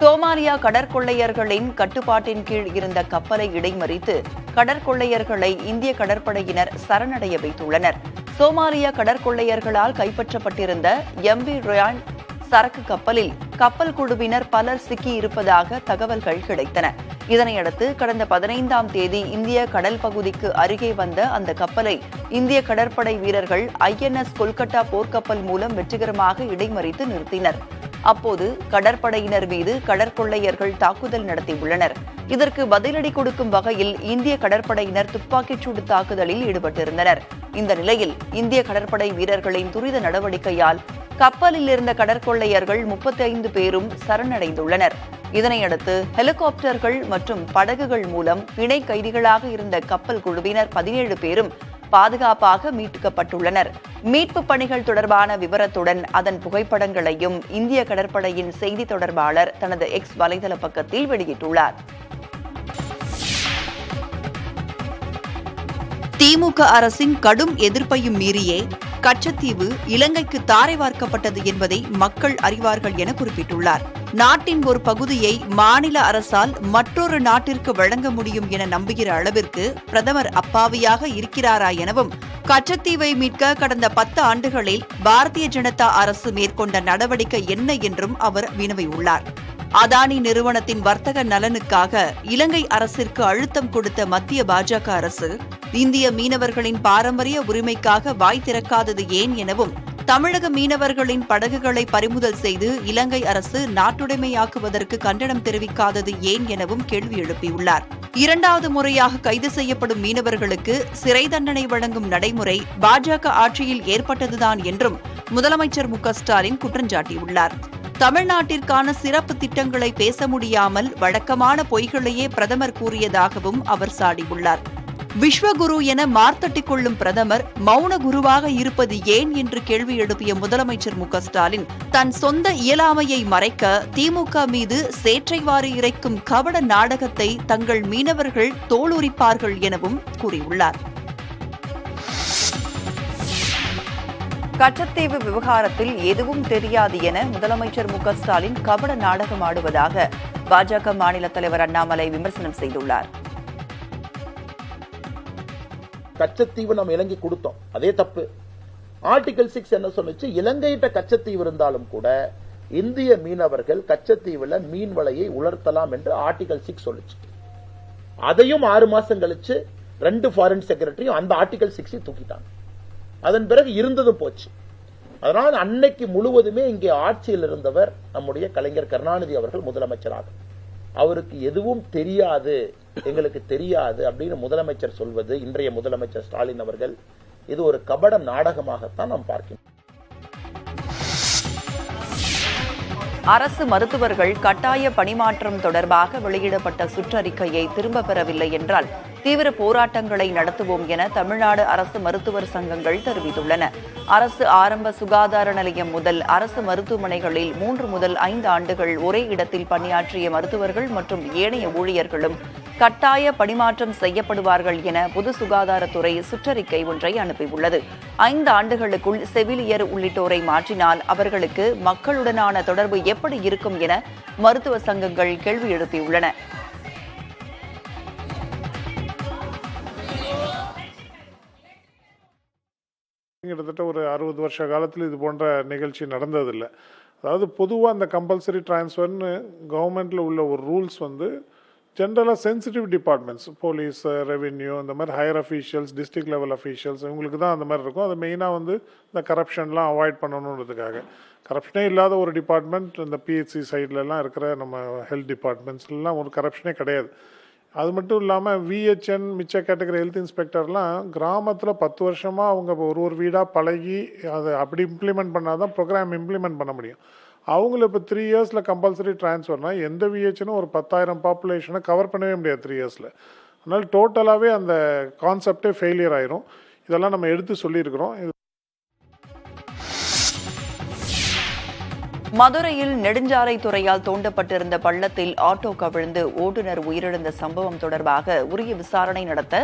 சோமாலியா கடற்கொள்ளையர்களின் கட்டுப்பாட்டின் கீழ் இருந்த கப்பலை இடைமறித்து கடற்கொள்ளையர்களை இந்திய கடற்படையினர் சரணடைய வைத்துள்ளனர். சோமாலியா கடற்கொள்ளையர்களால் கைப்பற்றப்பட்டிருந்த MV ரயான் சரக்கு கப்பலில் கப்பல் குழுவினர் பலர் சிக்கியிருப்பதாக தகவல்கள் கிடைத்தன. இதனையடுத்து கடந்த 15ஆம் தேதி இந்திய கடல் பகுதிக்கு அருகே வந்த அந்த கப்பலை இந்திய கடற்படை வீரர்கள் INS கொல்கத்தா போர்க்கப்பல் மூலம் வெற்றிகரமாக இடைமறித்து நிறுத்தினர். அப்போது கடற்படையினர் மீது கடற்கொள்ளையர்கள் தாக்குதல் நடத்தியுள்ளனர். இதற்கு பதிலடி கொடுக்கும் வகையில் இந்திய கடற்படையினர் துப்பாக்கிச்சூடு தாக்குதலில் ஈடுபட்டிருந்தனர். இந்த நிலையில் இந்திய கடற்படை வீரர்களின் துரித நடவடிக்கையால் கப்பலில் இருந்த கடற்கொள்ளையர்கள் 35 பேரும் சரணடைந்துள்ளனர். இதனையடுத்து ஹெலிகாப்டர்கள் மற்றும் படகுகள் மூலம் பிணை கைதிகளாக இருந்த கப்பல் குழுவினர் 17 பேரும் பாதுகாப்பாக மீட்கப்பட்டுள்ளனர். மீட்பு பணிகள் தொடர்பான விவரத்துடன் அதன் புகைப்படங்களையும் இந்திய கடற்படையின் செய்தி தொடர்பாளர் தனது எக்ஸ் வலைதள பக்கத்தில் வெளியிட்டுள்ளார். திமுக அரசின் கடும் எதிர்ப்பையும் மீறியே கச்சத்தீவு இலங்கைக்கு தாரை வார்க்கப்பட்டது என்பதை மக்கள் அறிவார்கள் என குறிப்பிட்டுள்ளார். நாட்டின் ஒரு பகுதியை மாநில அரசால் மற்றொரு நாட்டிற்கு வழங்க முடியும் என நம்புகிற அளவிற்கு பிரதமர் அப்பாவியாக இருக்கிறாரா எனவும், கச்சத்தீவை மீட்க கடந்த 10 ஆண்டுகளில் பாரதிய ஜனதா அரசு மேற்கொண்ட நடவடிக்கை என்ன என்றும் அவர் வினவியுள்ளார். அதானி நிறுவனத்தின் வர்த்தக நலனுக்காக இலங்கை அரசிற்கு அழுத்தம் கொடுத்த மத்திய பாஜக அரசு இந்திய மீனவர்களின் பாரம்பரிய உரிமைக்காக வாய் திறக்காதது ஏன் எனவும், தமிழக மீனவர்களின் படகுகளை பறிமுதல் செய்து இலங்கை அரசு நாட்டுடைமையாக்குவதற்கு கண்டனம் தெரிவிக்காதது ஏன் எனவும் கேள்வி எழுப்பியுள்ளார். 2வது முறையாக கைது செய்யப்படும் மீனவர்களுக்கு சிறை தண்டனை வழங்கும் நடைமுறை பாஜக ஆட்சியில் ஏற்பட்டதுதான் என்றும் முதலமைச்சர் மு.க.ஸ்டாலின் குற்றஞ்சாட்டியுள்ளார். தமிழ்நாட்டிற்கான சிறப்பு திட்டங்களை பேச முடியாமல் வழக்கமான பொய்களையே பிரதமர் கூறியதாகவும் அவர் சாடியுள்ளார். விஸ்வகுரு என மார்த்தட்டிக் கொள்ளும் பிரதமர் மௌன குருவாக இருப்பது ஏன் என்று கேள்வி எழுப்பிய முதலமைச்சர் மு.க.ஸ்டாலின் தன் சொந்த இயலாமையை மறைக்க திமுக மீது சேற்றைவாரி இறைக்கும் கபட நாடகத்தை தங்கள் மீனவர்கள் தோலுரிப்பார்கள் எனவும் கூறியுள்ளார். கச்சத்தீவு விவகாரத்தில் எதுவும் தெரியாது என முதலமைச்சர் மு.க.ஸ்டாலின் கபட நாடகம் ஆடுவதாக பாஜக மாநில தலைவர் அண்ணாமலை விமர்சனம் செய்துள்ளார். கச்சத்தீவு நம்ம இலங்கை கொடுத்தோம், அதே தப்பு. ஆர்டிகல் 6 என்ன சொன்னுச்சு? இலங்கையிட்ட கச்சத்தீவு இருந்தாலும் கூட இந்திய மீனவர்கள் கச்சத்தீவுல மீன் வலையை உலர்த்தலாம் என்று ஆர்டிகல் 6 சொல்லுச்சு. அதையும் 6 மாசம் கழிச்சு 2 ஃபாரின் செக்ரட்டரியும் அந்த ஆர்டிகல் 6 தூக்கிட்டாங்க. அதன் பிறகு இருந்ததும் போச்சு. அதனால் அன்னைக்கு முழுவதுமே இங்கே ஆட்சியில் இருந்தவர் நம்முடைய கலைஞர் கருணாநிதி அவர்கள் முதலமைச்சராக. அவருக்கு எதுவும் தெரியாது, எங்களுக்கு தெரியாது அப்படின்னு முதலமைச்சர் சொல்வது, இன்றைய முதலமைச்சர் ஸ்டாலின் அவர்கள், இது ஒரு கபட நாடகமாகத்தான் நாம் பார்க்கிறோம். அரசு மருத்துவர்கள் கட்டாய பணிமாற்றம் தொடர்பாக வெளியிடப்பட்ட சுற்றறிக்கையை திரும்ப பெறவில்லை என்றால் தீவிர போராட்டங்களை நடத்துவோம் என தமிழ்நாடு அரசு மருத்துவர் சங்கங்கள் தெரிவித்துள்ளன. அரசு ஆரம்ப சுகாதார நிலையம் முதல் அரசு மருத்துவமனைகளில் 3 முதல் 5 ஆண்டுகள் ஒரே இடத்தில் பணியாற்றிய மருத்துவர்கள் மற்றும் ஏனைய ஊழியர்களும் கட்டாய பணிமாற்றம் செய்யப்படுவார்கள் என பொது சுகாதாரத்துறை சுற்றறிக்கை ஒன்றை அனுப்பியுள்ளது. 5 ஆண்டுகளுக்குள் செவிலியர் உள்ளிட்டோரை மாற்றினால் அவர்களுக்கு மக்களுடனான தொடர்பு எப்படி இருக்கும் என மருத்துவ சங்கங்கள் கேள்வி எழுப்பியுள்ளன. கிட்டத்தட்ட ஒரு 60 வருஷ காலத்தில் இது போன்ற நிகழ்ச்சி நடந்ததில்லை. அதாவது பொதுவாக அந்த கம்பல்சரி டிரான்ஸ்ஃபர்னு கவர்மெண்ட்டில் உள்ள ஒரு ரூல்ஸ் வந்து ஜென்ரலாக சென்சிட்டிவ் டிபார்ட்மெண்ட்ஸ், போலீஸ், ரெவென்யூ, இந்த மாதிரி higher officials, district level officials, இவங்களுக்கு தான் அந்த மாதிரி இருக்கும். அது மெயினாக வந்து இந்த கரப்ஷன்லாம் அவாய்ட் பண்ணணுன்றதுக்காக. கரப்ஷனே இல்லாத ஒரு டிபார்ட்மெண்ட் இந்த பிஹெச்சி சைட்லலாம் இருக்கிற நம்ம ஹெல்த் டிபார்ட்மெண்ட்ஸ்லாம் ஒரு கரப்ஷனே கிடையாது. அது மட்டும் இல்லாமல் விஹெச்என் மிச்ச கேட்டகரி ஹெல்த் இன்ஸ்பெக்டர்லாம் கிராமத்தில் 10 வருஷமாக அவங்க ஒரு வீடாக பழகி அதை அப்படி இம்ப்ளிமெண்ட் பண்ணால் தான் ப்ரோக்ராம் இம்ப்ளிமெண்ட் பண்ண முடியும். அவங்கள இப்போ 3 இயர்ஸில் கம்பல்சரி டிரான்ஸ்ஃபர்னால் எந்த விஹெச்னும் ஒரு 10,000 பாப்புலேஷனை கவர் பண்ணவே முடியாது 3 இயர்ஸில். அதனால் டோட்டலாகவே அந்த கான்செப்டே ஃபெயிலியர் ஆயிரும். இதெல்லாம் நம்ம எடுத்து சொல்லியிருக்கிறோம். மதுரையில் நெடுஞ்சாலைத்துறையால் தோண்டப்பட்டிருந்த பள்ளத்தில் ஆட்டோ கவிழ்ந்து ஓட்டுநர் உயிரிழந்த சம்பவம் தொடர்பாக உரிய விசாரணை நடத்த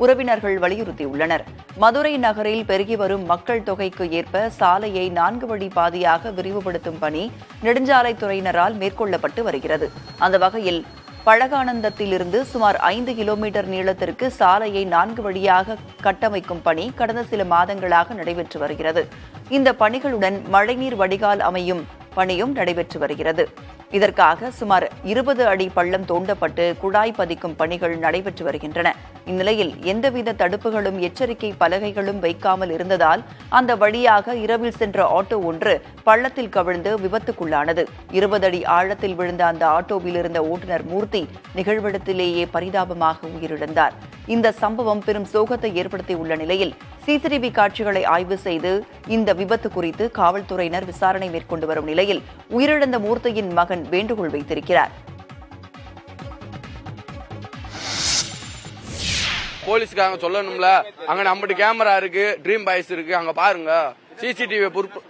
உறவினர்கள் வலியுறுத்தியுள்ளனர். மதுரை நகரில் பெருகி வரும் மக்கள் தொகைக்கு ஏற்ப சாலையை 4 வழி பாதையாக விரிவுபடுத்தும் பணி நெடுஞ்சாலைத்துறையினரால் மேற்கொள்ளப்பட்டு வருகிறது. அந்த வகையில் பழகானந்தத்திலிருந்து சுமார் 5 கிலோமீட்டர் நீளத்திற்கு சாலையை 4 வழியாக கட்டமைக்கும் பணி கடந்த சில மாதங்களாக நடைபெற்று வருகிறது. இந்த பணிகளுடன் மழைநீர் வடிகால் அமையும் பணியும் நடைபெற்று வருகிறது. இதற்காக சுமார் 20 அடி பள்ளம் தோண்டப்பட்டு குழாய் பதிக்கும் பணிகள் நடைபெற்று வருகின்றன. இந்நிலையில் எந்தவித தடுப்புகளும் எச்சரிக்கை பலகைகளும் வைக்காமல் இருந்ததால் அந்த வழியாக இரவில் சென்ற ஆட்டோ ஒன்று பள்ளத்தில் கவிழ்ந்து விபத்துக்குள்ளானது. 20 அடி ஆழத்தில் விழுந்த அந்த ஆட்டோவில் இருந்த ஓட்டுநர் மூர்த்தி நிகழ்விடத்திலேயே பரிதாபமாக உயிரிழந்தார். இந்த சம்பவம் பெரும் சோகத்தை ஏற்படுத்தியுள்ள நிலையில் சிசிடிவி காட்சிகளை ஆய்வு செய்து இந்த விபத்து குறித்து காவல்துறையினர் விசாரணை மேற்கொண்டு வரும் நிலையில் உயிரிழந்த மூர்த்தியின் மகன் வேண்டுகோள் வைத்திருக்கிறார். போலீஸ்காரங்க சொல்லணும்ல, அங்க நம்மகிட்ட கேமரா இருக்கு, ட்ரீம் பாய்ஸ் இருக்கு, அங்க பாருங்க சிசிடிவி பொறுப்பு.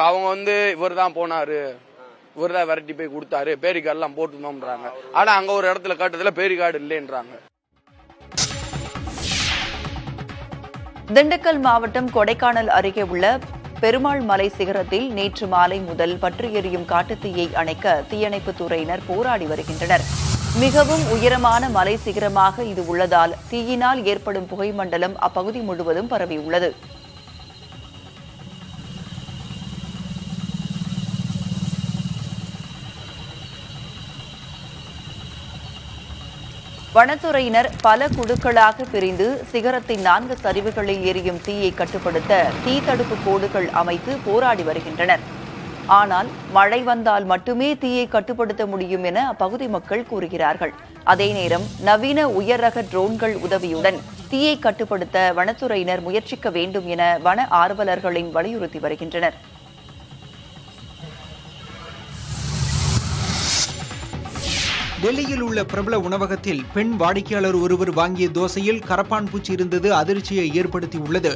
அவங்க வந்து இவர் தான் போனாரு, இவர் தான் விரட்டி போய் கொடுத்தாரு, பேரிகார்டு எல்லாம் போட்டுனோம்ன்றாங்க. ஆனா அங்க ஒரு இடத்துல காட்டுறதுல பேரிகார்டு இல்லைன்றாங்க. திண்டுக்கல் மாவட்டம் கொடைக்கானல் அருகே உள்ள பெருமாள் மலை சிகரத்தில் நேற்று மாலை முதல் பற்றி எரியும் காட்டுத்தீயை அணைக்க தீயணைப்புத் துறையினர் போராடி வருகின்றனர். மிகவும் உயரமான மலை சிகரமாக இது உள்ளதால் தீயினால் ஏற்படும் புகை மண்டலம் அப்பகுதி முழுவதும் பரவியுள்ளது. வனத்துறையினர் பல குழுக்களாக பிரிந்து சிகரத்தின் 4 சரிவுகளில் எரியும் தீயை கட்டுப்படுத்த தீ தடுப்பு கோடுகள் அமைத்து போராடி வருகின்றனர். ஆனால் மழை வந்தால் மட்டுமே தீயை கட்டுப்படுத்த முடியும் என அப்பகுதி மக்கள் கூறுகிறார்கள். அதே நேரம் நவீன உயர் ரக ட்ரோன்கள் உதவியுடன் தீயை கட்டுப்படுத்த வனத்துறையினர் முயற்சிக்க வேண்டும் என வன ஆர்வலர்களின் வலியுறுத்தி வருகின்றனர். டெல்லியில் உள்ள பிரபல உணவகத்தில் பெண் வாடிக்கையாளர் ஒருவர் வாங்கிய தோசையில் கரப்பான் பூச்சி இருந்தது அதிர்ச்சியை ஏற்படுத்தியுள்ளது.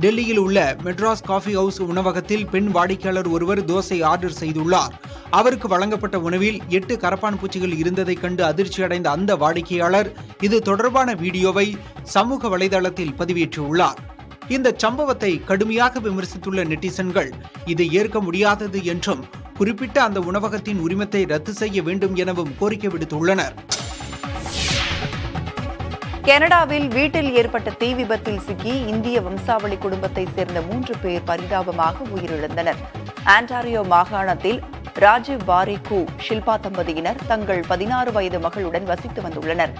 டெல்லியில் உள்ள மெட்ராஸ் காஃபி ஹவுஸ் உணவகத்தில் பெண் வாடிக்கையாளர் ஒருவர் தோசை ஆர்டர் செய்துள்ளார். அவருக்கு வழங்கப்பட்ட உணவில் 8 கரப்பான் பூச்சிகள் இருந்ததைக் கண்டு அதிர்ச்சியடைந்த அந்த வாடிக்கையாளர் இது தொடர்பான வீடியோவை சமூக வலைதளத்தில் பதிவேற்றியுள்ளார். இந்த சம்பவத்தை கடுமையாக விமர்சித்துள்ள நெட்டிசன்கள் இது ஏற்க முடியாதது என்றும் குறிப்பிட்ட அந்த உணவகத்தின் உரிமத்தை ரத்து செய்ய வேண்டும் எனவும் கோரிக்கை விடுத்துள்ளனர். கனடாவில் வீட்டில் ஏற்பட்ட தீ விபத்தில் சிக்கி இந்திய வம்சாவளி குடும்பத்தை சேர்ந்த 3 பேர் பரிதாபமாக உயிரிழந்தனர். ஆன்டாரியோ மாகாணத்தில் ராஜீவ் பாரி ஷில்பா தம்பதியினர் தங்கள் 16 வயது மகளுடன் வசித்து வந்துள்ளனர்.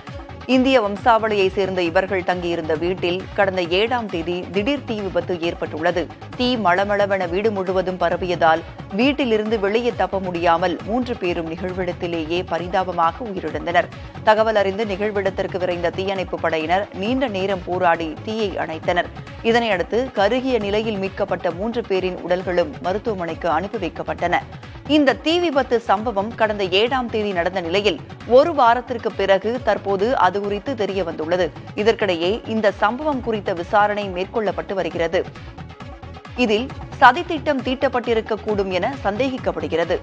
இந்திய வம்சாவளியை சேர்ந்த இவர்கள் தங்கியிருந்த வீட்டில் கடந்த 7ஆம் தேதி திடீர் தீ விபத்து ஏற்பட்டுள்ளது. தீ மளமளவென வீடு முழுவதும் பரவியதால் வீட்டிலிருந்து வெளியே தப்ப முடியாமல் 3 பேரும் நிகழ்விடத்திலேயே பரிதாபமாக உயிரிழந்தனர். தகவல் அறிந்து நிகழ்விடத்திற்கு விரைந்த தீயணைப்பு படையினர் நீண்ட நேரம் போராடி தீயை அணைத்தனர். இதனையடுத்து கருகிய நிலையில் மீட்கப்பட்ட 3 பேரின் உடல்களும் மருத்துவமனைக்கு அனுப்பி வைக்கப்பட்டன. இந்த தீ விபத்து சம்பவம் கடந்த 7ஆம் தேதி நடந்த நிலையில் ஒரு வாரத்திற்கு பிறகு தற்போது அது குறித்து தெரிய வந்துள்ளது. இதற்கிடையே இந்த சம்பவம் குறித்த விசாரணை மேற்கொள்ளப்பட்டு வருகிறது. இதில் சதித்திட்டம் தீட்டப்பட்டிருக்கக்கூடும் என சந்தேகிக்கப்படுகிறது.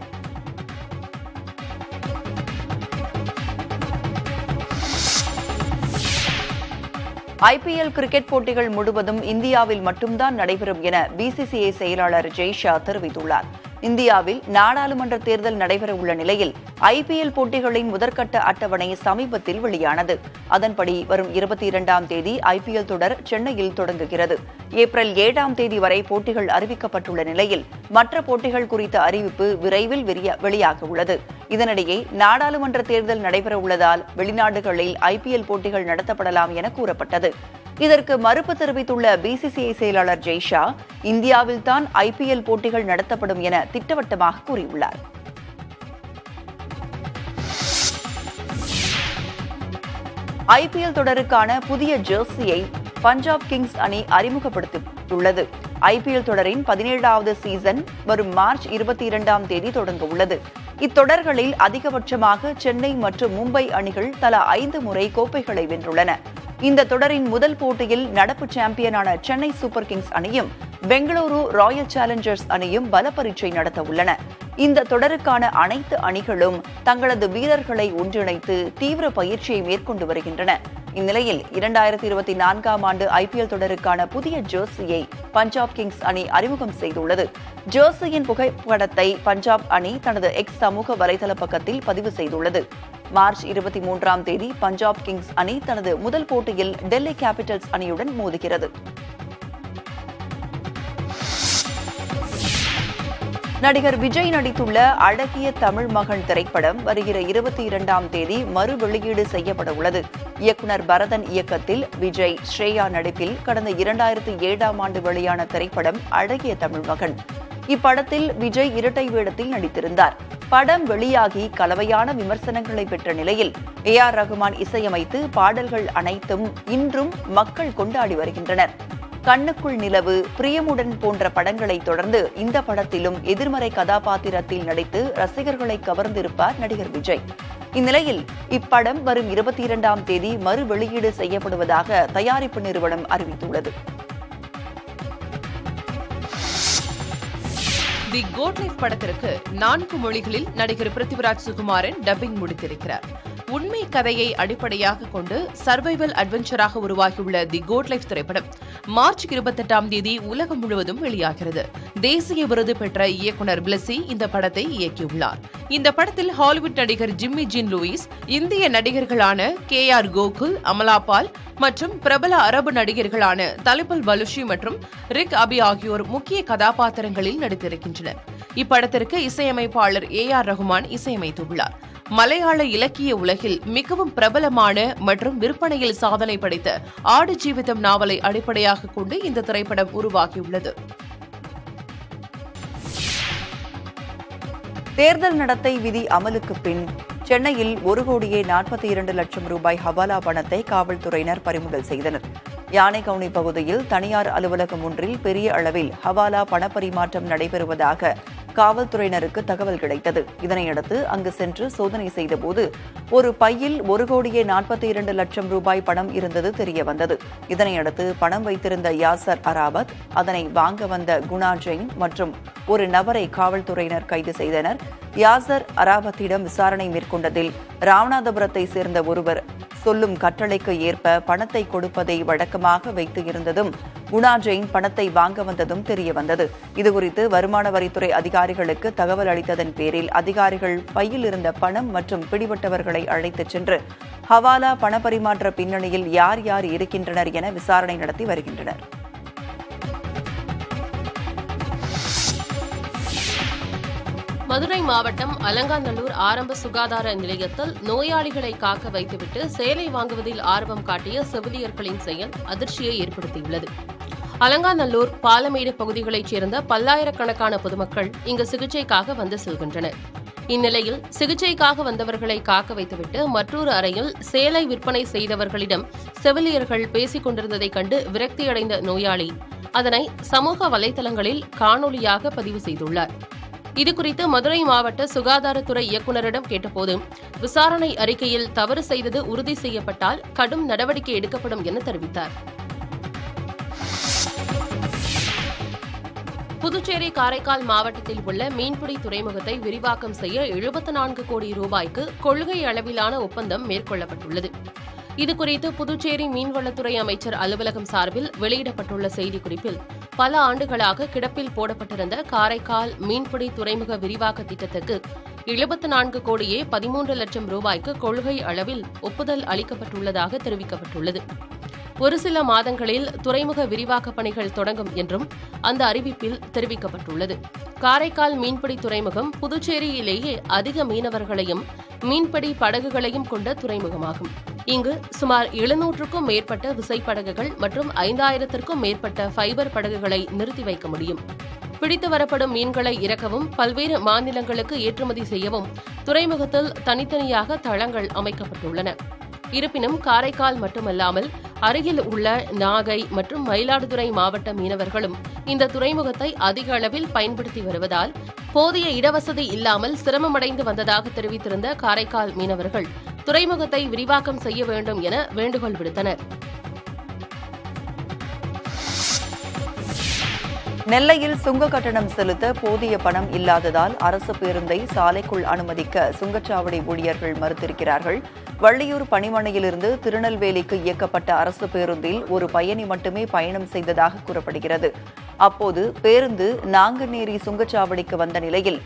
IPL கிரிக்கெட் போட்டிகள் முழுவதும் இந்தியாவில் மட்டும்தான் நடைபெறும் என BCCI செயலாளர் ஜெய்ஷா தெரிவித்துள்ளார். இந்தியாவில் நாடாளுமன்ற தேர்தல் நடைபெறவுள்ள நிலையில் IPL போட்டிகளின் முதற்கட்ட அட்டவணை சமீபத்தில் வெளியானது. அதன்படி வரும் 22ஆம் தேதி IPL தொடர் சென்னையில் தொடங்குகிறது. ஏப்ரல் 7ஆம் தேதி வரை போட்டிகள் அறிவிக்கப்பட்டுள்ள நிலையில் மற்ற போட்டிகள் குறித்த அறிவிப்பு விரைவில் வெளியாக உள்ளது. இதனிடையே நாடாளுமன்ற தேர்தல் நடைபெறவுள்ளதால் வெளிநாடுகளில் IPL போட்டிகள் நடத்தப்படலாம் என கூறப்பட்டது. இதற்கு மறுப்பு தெரிவித்துள்ள BCCI செயலாளர் ஜெய்ஷா, இந்தியாவில்தான் IPL போட்டிகள் நடத்தப்படும் என திட்டவட்டமாக கூறியுள்ளார். IPL தொடருக்கான புதிய ஜெர்சியை பஞ்சாப் கிங்ஸ் அணி அறிமுகப்படுத்தியுள்ளது. IPL தொடரின் 17வது சீசன் வரும் மார்ச் 22ஆம் தேதி தொடங்க உள்ளது. இத்தொடர்களில் அதிகபட்சமாக சென்னை மற்றும் மும்பை அணிகள் தலா 5 முறை கோப்பைகளை வென்றுள்ளன. இந்த தொடரின் முதல் போட்டியில் நடப்பு சாம்பியனான சென்னை சூப்பர் கிங்ஸ் அணியும் பெங்களூரு ராயல் சேலஞ்சர்ஸ் அணியும் பலப்பரீட்சை நடத்த உள்ளன. இந்த தொடருக்கான அனைத்து அணிகளும் தங்களது வீரர்களை ஒன்றிணைத்து தீவிர பயிற்சியை மேற்கொண்டு வருகின்றன. இந்நிலையில் 2024ஆம் ஆண்டு IPL தொடருக்கான புதிய ஜெர்சியை பஞ்சாப் கிங்ஸ் அணி அறிமுகம் செய்துள்ளது. ஜெர்சியின் புகைப்படத்தை பஞ்சாப் அணி தனது எக்ஸ் சமூக வலைதள பக்கத்தில் பதிவு செய்துள்ளது. மார்ச் 23ஆம் தேதி பஞ்சாப் கிங்ஸ் அணி தனது முதல் போட்டியில் டெல்லி கேபிட்டல்ஸ் அணியுடன் மோதுகிறது. நடிகர் விஜய் நடித்துள்ள அழகிய தமிழ் மகன் திரைப்படம் வருகிற 22ஆம் தேதி மறு வெளியீடு செய்யப்பட உள்ளது. இயக்குனர் பரதன் இயக்கத்தில் விஜய், ஸ்ரேயா நடிப்பில் கடந்த 2007ஆம் ஆண்டு வெளியான திரைப்படம் அழகிய தமிழ் மகன். இப்படத்தில் விஜய் இரட்டை வேடத்தில் நடித்திருந்தார். படம் வெளியாகி கலவையான விமர்சனங்களை பெற்ற நிலையில் AR ரகுமான் இசையமைத்து பாடல்கள் அனைத்தும் இன்றும் மக்கள் கொண்டாடி வருகின்றனர். கண்ணுக்குள் நிலவு, பிரியமுடன் போன்ற படங்களை தொடர்ந்து இந்த படத்திலும் எதிர்மறை கதாபாத்திரத்தில் நடித்து ரசிகர்களை கவர்ந்திருப்பார் நடிகர் விஜய். இந்நிலையில் இப்படம் வரும் 22ஆம் தேதி மறு வெளியீடு செய்யப்படுவதாக தயாரிப்பு நிறுவனம் அறிவித்துள்ளது. தி கோட் லைஃப் படத்திற்கு 4 மொழிகளில் நடிகர் பிருத்திவிராஜ் சுகுமாரன் டப்பிங் முடித்திருக்கிறார். உண்மை கதையை அடிப்படையாக கொண்டு சர்வைவல் அட்வென்ச்சராக உருவாகியுள்ள தி கோட் லைஃப் திரைப்படம் மார்ச் 28ஆம் தேதி உலகம் முழுவதும் வெளியாகிறது. தேசிய விருது பெற்ற இயக்குனர் பிளஸி இந்த படத்தை இயக்கியுள்ளார். இந்த படத்தில் ஹாலிவுட் நடிகர் ஜிம்மி ஜீன் லூயிஸ், இந்திய நடிகர்களான KR கோகுல், அமலா பால் மற்றும் பிரபல அரபு நடிகர்களான தலிபல் பலுஷி மற்றும் ரிக் அபி ஆகியோர் முக்கிய கதாபாத்திரங்களில் நடித்திருக்கின்றனர். இப்படத்திற்கு இசையமைப்பாளர் AR ரகுமான் இசையமைத்துள்ளார். மலையாள இலக்கிய உலகில் மிகவும் பிரபலமான மற்றும் விற்பனையில் சாதனை படைத்த ஆடு ஜீவிதம் நாவலை அடிப்படையாக கொண்டு இந்த திரைப்படம் உருவாகியுள்ளது. தேர்தல் நடத்தை விதி அமலுக்கு பின் சென்னையில் 1,42 லட்சம் ரூபாய் ஹவாலா பணத்தை காவல்துறையினர் பறிமுதல் செய்தனர். யானைகவுனி பகுதியில் தனியார் அலுவலகம் ஒன்றில் பெரிய அளவில் ஹவாலா பணப்பரிமாற்றம் நடைபெறுவதாக காவல்துறையினருக்கு தகவல் கிடைத்தது. இதனையடுத்து அங்கு சென்று சோதனை செய்தபோது ஒரு பையில் 1,42 லட்சம் ரூபாய் பணம் இருந்தது தெரியவந்தது. இதனையடுத்து பணம் வைத்திருந்த யாசர் அராபத், அதனை வாங்க வந்த குணா ஜெயின் மற்றும் ஒரு நபரை காவல்துறையினர் கைது செய்தனர். யாசர் அராபத்திடம் விசாரணை மேற்கொண்டதில் ராமநாதபுரத்தை சேர்ந்த ஒருவர் சொல்லும் கட்டளைக்கு ஏற்ப பணத்தை கொடுப்பதை வழக்கமாக வைத்து இருந்ததும் குணா ஜெயின் பணத்தை வாங்க வந்ததும் தெரியவந்தது. இதுகுறித்து வருமான வரித்துறை அதிகாரிகளுக்கு தகவல் அளித்ததன் பேரில் அதிகாரிகள் பையில் இருந்த பணம் மற்றும் பிடிபட்டவர்களை அழைத்துச் சென்று ஹவாலா பணப்பரிமாற்ற பின்னணியில் யார் யார் இருக்கின்றனர் என விசாரணை நடத்தி வருகின்றனர். மதுரை மாவட்டம் அலங்காநல்லூர் ஆரம்ப சுகாதார நிலையத்தில் நோயாளிகளை காக்க வைத்துவிட்டு சேலை வாங்குவதில் ஆர்வம் காட்டிய செவிலியர்களின் செயல் அதிர்ச்சியை ஏற்படுத்தியுள்ளது. அலங்காநல்லூர் பாலமேடு பகுதிகளைச் சேர்ந்த பல்லாயிரக்கணக்கான பொதுமக்கள் இங்கு சிகிச்சைக்காக வந்து செல்கின்றனர். இந்நிலையில் சிகிச்சைக்காக வந்தவர்களை காக்க வைத்துவிட்டு மற்றொரு அறையில் சேலை விற்பனை செய்தவர்களிடம் செவிலியர்கள் பேசிக் கொண்டிருந்ததைக் கண்டு விரக்தியடைந்த நோயாளி அதனை சமூக வலைதளங்களில் காணொலியாக பதிவு செய்துள்ளார். இதுகுறித்து மதுரை மாவட்ட சுகாதாரத்துறை இயக்குநரிடம் கேட்டபோது, விசாரணை அறிக்கையில் தவறு செய்தது உறுதி செய்யப்பட்டால் கடும் நடவடிக்கை எடுக்கப்படும் என தெரிவித்தார். புதுச்சேரி காரைக்கால் மாவட்டத்தில் உள்ள மீன்பிடி துறைமுகத்தை விரிவாக்கம் செய்ய 74 கோடி ரூபாய்க்கு கொள்கை அளவிலான ஒப்பந்தம் மேற்கொள்ளப்பட்டுள்ளது. இதுகுறித்து புதுச்சேரி மீன்வளத்துறை அமைச்சர் அலுவலகம் சார்பில் வெளியிடப்பட்டுள்ள செய்திக்குறிப்பில், பல ஆண்டுகளாக கிடப்பில் போடப்பட்டிருந்த காரைக்கால் மீன்பிடி துறைமுக விரிவாக்க திட்டத்துக்கு 74 கோடியே 13 லட்சம் ரூபாய்க்கு கொள்கை அளவில் ஒப்புதல் அளிக்கப்பட்டுள்ளதாக தெரிவிக்கப்பட்டுள்ளது. ஒரு சில மாதங்களில் துறைமுக விரிவாக்கப் பணிகள் தொடங்கும் என்றும் அந்த அறிவிப்பில் தெரிவிக்கப்பட்டுள்ளது. காரைக்கால் மீன்பிடி துறைமுகம் புதுச்சேரியிலேயே அதிக மீனவர்களையும் மீன்பிடி படகுகளையும் கொண்ட துறைமுகமாகும். இங்கு சுமார் 700க்கும் மேற்பட்ட விசைப்படகுகள் மற்றும் 5000த்திற்கும் மேற்பட்ட ஃபைபர் படகுகளை நிறுத்தி வைக்க முடியும். பிடித்து வரப்படும் மீன்களை இறக்கவும் பல்வேறு மாநிலங்களுக்கு ஏற்றுமதி செய்யவும் துறைமுகத்தில் தனித்தனியாக தளங்கள் அமைக்கப்பட்டுள்ளன. இருப்பினும் காரைக்கால் மட்டுமல்லாமல் அருகில் உள்ள நாகை மற்றும் மயிலாடுதுறை மாவட்ட மீனவர்களும் இந்த துறைமுகத்தை அதிக அளவில் பயன்படுத்தி வருவதால் போதிய இடவசதி இல்லாமல் சிரமமடைந்து வந்ததாக தெரிவித்திருந்த காரைக்கால் மீனவர்கள் துறைமுகத்தை விரிவாக்கம் செய்ய வேண்டும் என வேண்டுகோள் விடுத்தனர். நெல்லையில் சுங்க கட்டணம் செலுத்த போதிய பணம் இல்லாததால் அரசு பேருந்தை சாலைக்குள் அனுமதிக்க சுங்கச்சாவடி ஊழியர்கள் மறுத்திருக்கிறார்கள். வள்ளியூர் பணிமனையிலிருந்து திருநெல்வேலிக்கு இயக்கப்பட்ட அரசு பேருந்தில் ஒரு பயணி மட்டுமே பயணம் செய்ததாக கூறப்படுகிறது. அப்போது பேருந்து நாங்குநேரி சுங்கச்சாவடிக்கு வந்த நிலையில்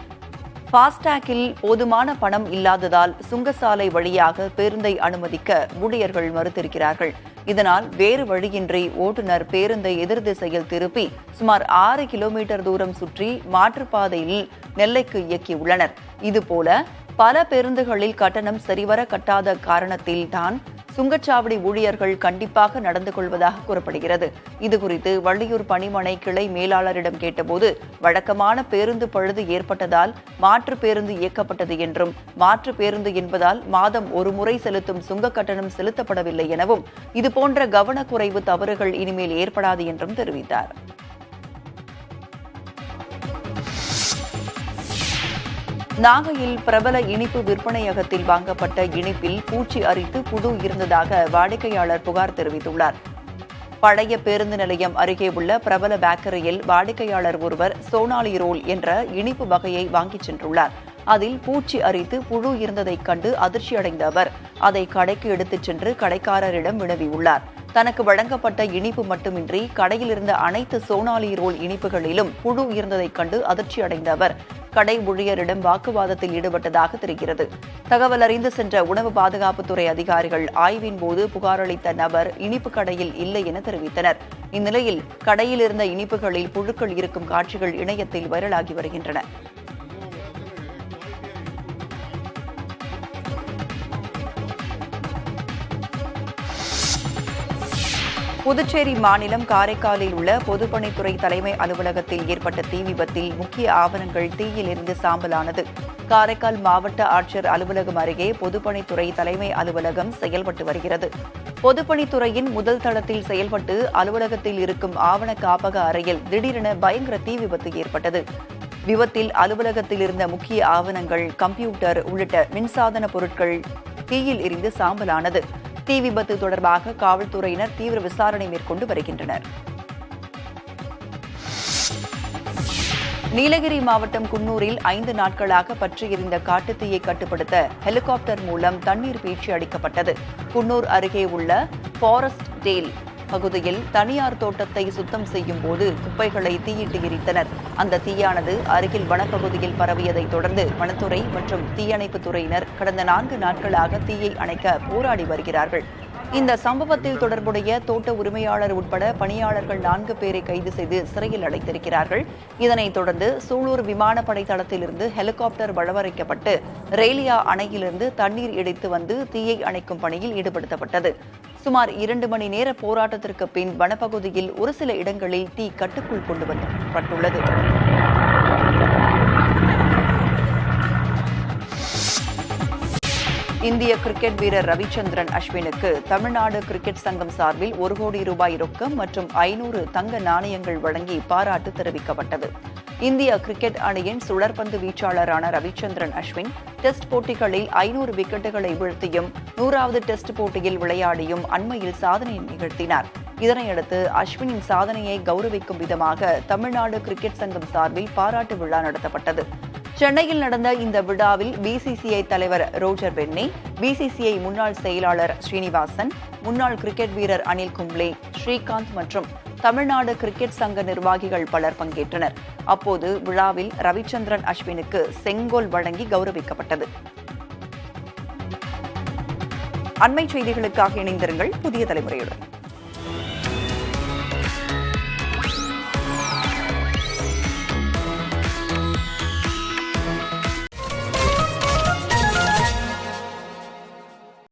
ஃபாஸ்டாகில் போதுமான பணம் இல்லாததால் சுங்கசாலை வழியாக பேருந்தை அனுமதிக்க ஊழியர்கள் மறுத்திருக்கிறார்கள். இதனால் வேறு வழியின்றி ஓட்டுநர் பேருந்தை எதிர் திசையில் திருப்பி சுமார் 6 கிலோமீட்டர் தூரம் சுற்றி மாற்றுப்பாதையில் நெல்லைக்கு இயக்கியுள்ளனர். இதுபோல பல பேருந்துகளில் கட்டணம் சரிவர கட்டாத காரணத்தில் தான் சுங்கச்சாவடி ஊழியர்கள் கண்டிப்பாக நடந்து கொள்வதாக கூறப்படுகிறது. இதுகுறித்து வள்ளியூர் பணிமனை கிளை மேலாளரிடம் கேட்டபோது, வழக்கமான பேருந்து பழுது ஏற்பட்டதால் மாற்று பேருந்து இயக்கப்பட்டது என்றும், மாற்று பேருந்து என்பதால் மாதம் ஒரு முறை செலுத்தும் சுங்க கட்டணம் செலுத்தப்படவில்லை எனவும், இதுபோன்ற கவனக்குறைவு தவறுகள் இனிமேல் ஏற்படாது என்றும் தெரிவித்தார். நாகையில் பிரபல இனிப்பு விற்பனையகத்தில் வாங்கப்பட்ட இனிப்பில் பூச்சி அரித்து புழு இருந்ததாக வாடிக்கையாளர் புகார் தெரிவித்துள்ளார். பழைய பேருந்து நிலையம் அருகே உள்ள பிரபல பேக்கரியில் வாடிக்கையாளர் ஒருவர் சோனாலி ரோல் என்ற இனிப்பு வகையை வாங்கிச் சென்றுள்ளார். அதில் பூச்சி அரித்து புழு இருந்ததைக் கண்டு அதிர்ச்சியடைந்த அவர் அதை கடைக்கு எடுத்துச் சென்று கடைக்காரரிடம் வினவியுள்ளார். தனக்கு வழங்கப்பட்ட இனிப்பு மட்டுமின்றி கடையில் இருந்த அனைத்து சோனாலி ரோல் இனிப்புகளிலும் புழு இருந்ததைக் கண்டு அதிர்ச்சியடைந்த அவர் கடை ஊழியரிடம் வாக்குவாதத்தில் ஈடுபட்டதாக தெரிகிறது. தகவல் அறிந்து சென்ற உணவு பாதுகாப்புத்துறை அதிகாரிகள் ஆய்வின் போது புகார் அளித்த நபர் இனிப்பு கடையில் இல்லை என தெரிவித்தனர். இந்நிலையில் கடையில் இருந்த இனிப்புகளில் புழுக்கள் இருக்கும் காட்சிகள் இணையத்தில் வைரலாகி வருகின்றன. புதுச்சேரி மாநிலம் காரைக்காலில் உள்ள பொதுப்பணித்துறை தலைமை அலுவலகத்தில் ஏற்பட்ட தீ விபத்தில் முக்கிய ஆவணங்கள் தீயில் எரிந்து சாம்பலானது. காரைக்கால் மாவட்ட ஆட்சியர் அலுவலகம் அருகே பொதுப்பணித்துறை தலைமை அலுவலகம் செயல்பட்டு வருகிறது. பொதுப்பணித்துறையின் முதல் தளத்தில் செயல்பட்டு அலுவலகத்தில் இருக்கும் ஆவண காப்பக அறையில் திடீரென பயங்கர தீ விபத்து ஏற்பட்டது. விபத்தில் அலுவலகத்தில் இருந்த முக்கிய ஆவணங்கள், கம்ப்யூட்டர் உள்ளிட்ட மின்சாதன பொருட்கள் தீயில் எரிந்து சாம்பலானது. தீ விபத்து தொடர்பாக காவல்துறையினர் தீவிர விசாரணை மேற்கொண்டு வருகின்றனர். நீலகிரி மாவட்டம் குன்னூரில் 5 நாட்களாக பற்றி எரிந்த காட்டுத்தீயை கட்டுப்படுத்த ஹெலிகாப்டர் மூலம் தண்ணீர் பீய்ச்சி அடிக்கப்பட்டது. குன்னூர் அருகே உள்ள ஃபாரஸ்ட் டேல் பகுதியில் தனியார் தோட்டத்தை சுத்தம் செய்யும் போது குப்பைகளை தீயிட்டு எரித்தனர். அந்த தீயானது அருகில் வனப்பகுதியில் பரவியதை தொடர்ந்து வனத்துறை மற்றும் தீயணைப்புத் துறையினர் கடந்த 4 நாட்களாக தீயை அணைக்க போராடி வருகிறார்கள். இந்த சம்பவத்தில் தொடர்புடைய தோட்ட உரிமையாளர் உட்பட பணியாளர்கள் 4 பேரை கைது செய்து சிறையில் அடைத்திருக்கிறார்கள். இதனைத் தொடர்ந்து சூலூர் விமானப்படை தளத்திலிருந்து ஹெலிகாப்டர் வரவழைக்கப்பட்டு ரேலியா அணையிலிருந்து தண்ணீர் இறைத்து வந்து தீயை அணைக்கும் பணியில் ஈடுபடுத்தப்பட்டது. சுமார் 2 மணி நேர போராட்டத்திற்கு பின் வனப்பகுதியில் ஒரு சில இடங்களில் தீ கட்டுக்குள் கொண்டு வரப்பட்டுள்ளது. இந்திய கிரிக்கெட் வீரர் ரவிச்சந்திரன் அஸ்வினுக்கு தமிழ்நாடு கிரிக்கெட் சங்கம் சார்பில் 1 கோடி ரூபாய் ரொக்கம் மற்றும் 500 தங்க நாணயங்கள் வழங்கி பாராட்டு தெரிவிக்கப்பட்டது. இந்திய கிரிக்கெட் அணியின் சுழற்பந்து வீச்சாளரான ரவிச்சந்திரன் அஸ்வின் டெஸ்ட் போட்டிகளில் 500 விக்கெட்டுகளை வீழ்த்தியும் 100வது டெஸ்ட் போட்டியில் விளையாடியும் அண்மையில் சாதனை நிகழ்த்தினார். இதனையடுத்து அஸ்வினின் சாதனையை கௌரவிக்கும் விதமாக தமிழ்நாடு கிரிக்கெட் சங்கம் சார்பில் பாராட்டு விழா நடத்தப்பட்டது. சென்னையில் நடந்த இந்த விழாவில் பிசிசிஐ தலைவர் ரோஜர் பென்னி, பிசிசிஐ முன்னாள் செயலாளர் ஸ்ரீனிவாசன், முன்னாள் கிரிக்கெட் வீரர் அனில் கும்ப்ளே, ஸ்ரீகாந்த் மற்றும் தமிழ்நாடு கிரிக்கெட் சங்க நிர்வாகிகள் பலர் பங்கேற்றனர். அப்போது விழாவில் ரவிச்சந்திரன் அஸ்வினுக்கு செங்கோல் வழங்கி கௌரவிக்கப்பட்டது. அண்மை செய்திகளுக்காக இணைந்திருங்கள் புதிய தலைமுறையுடன்.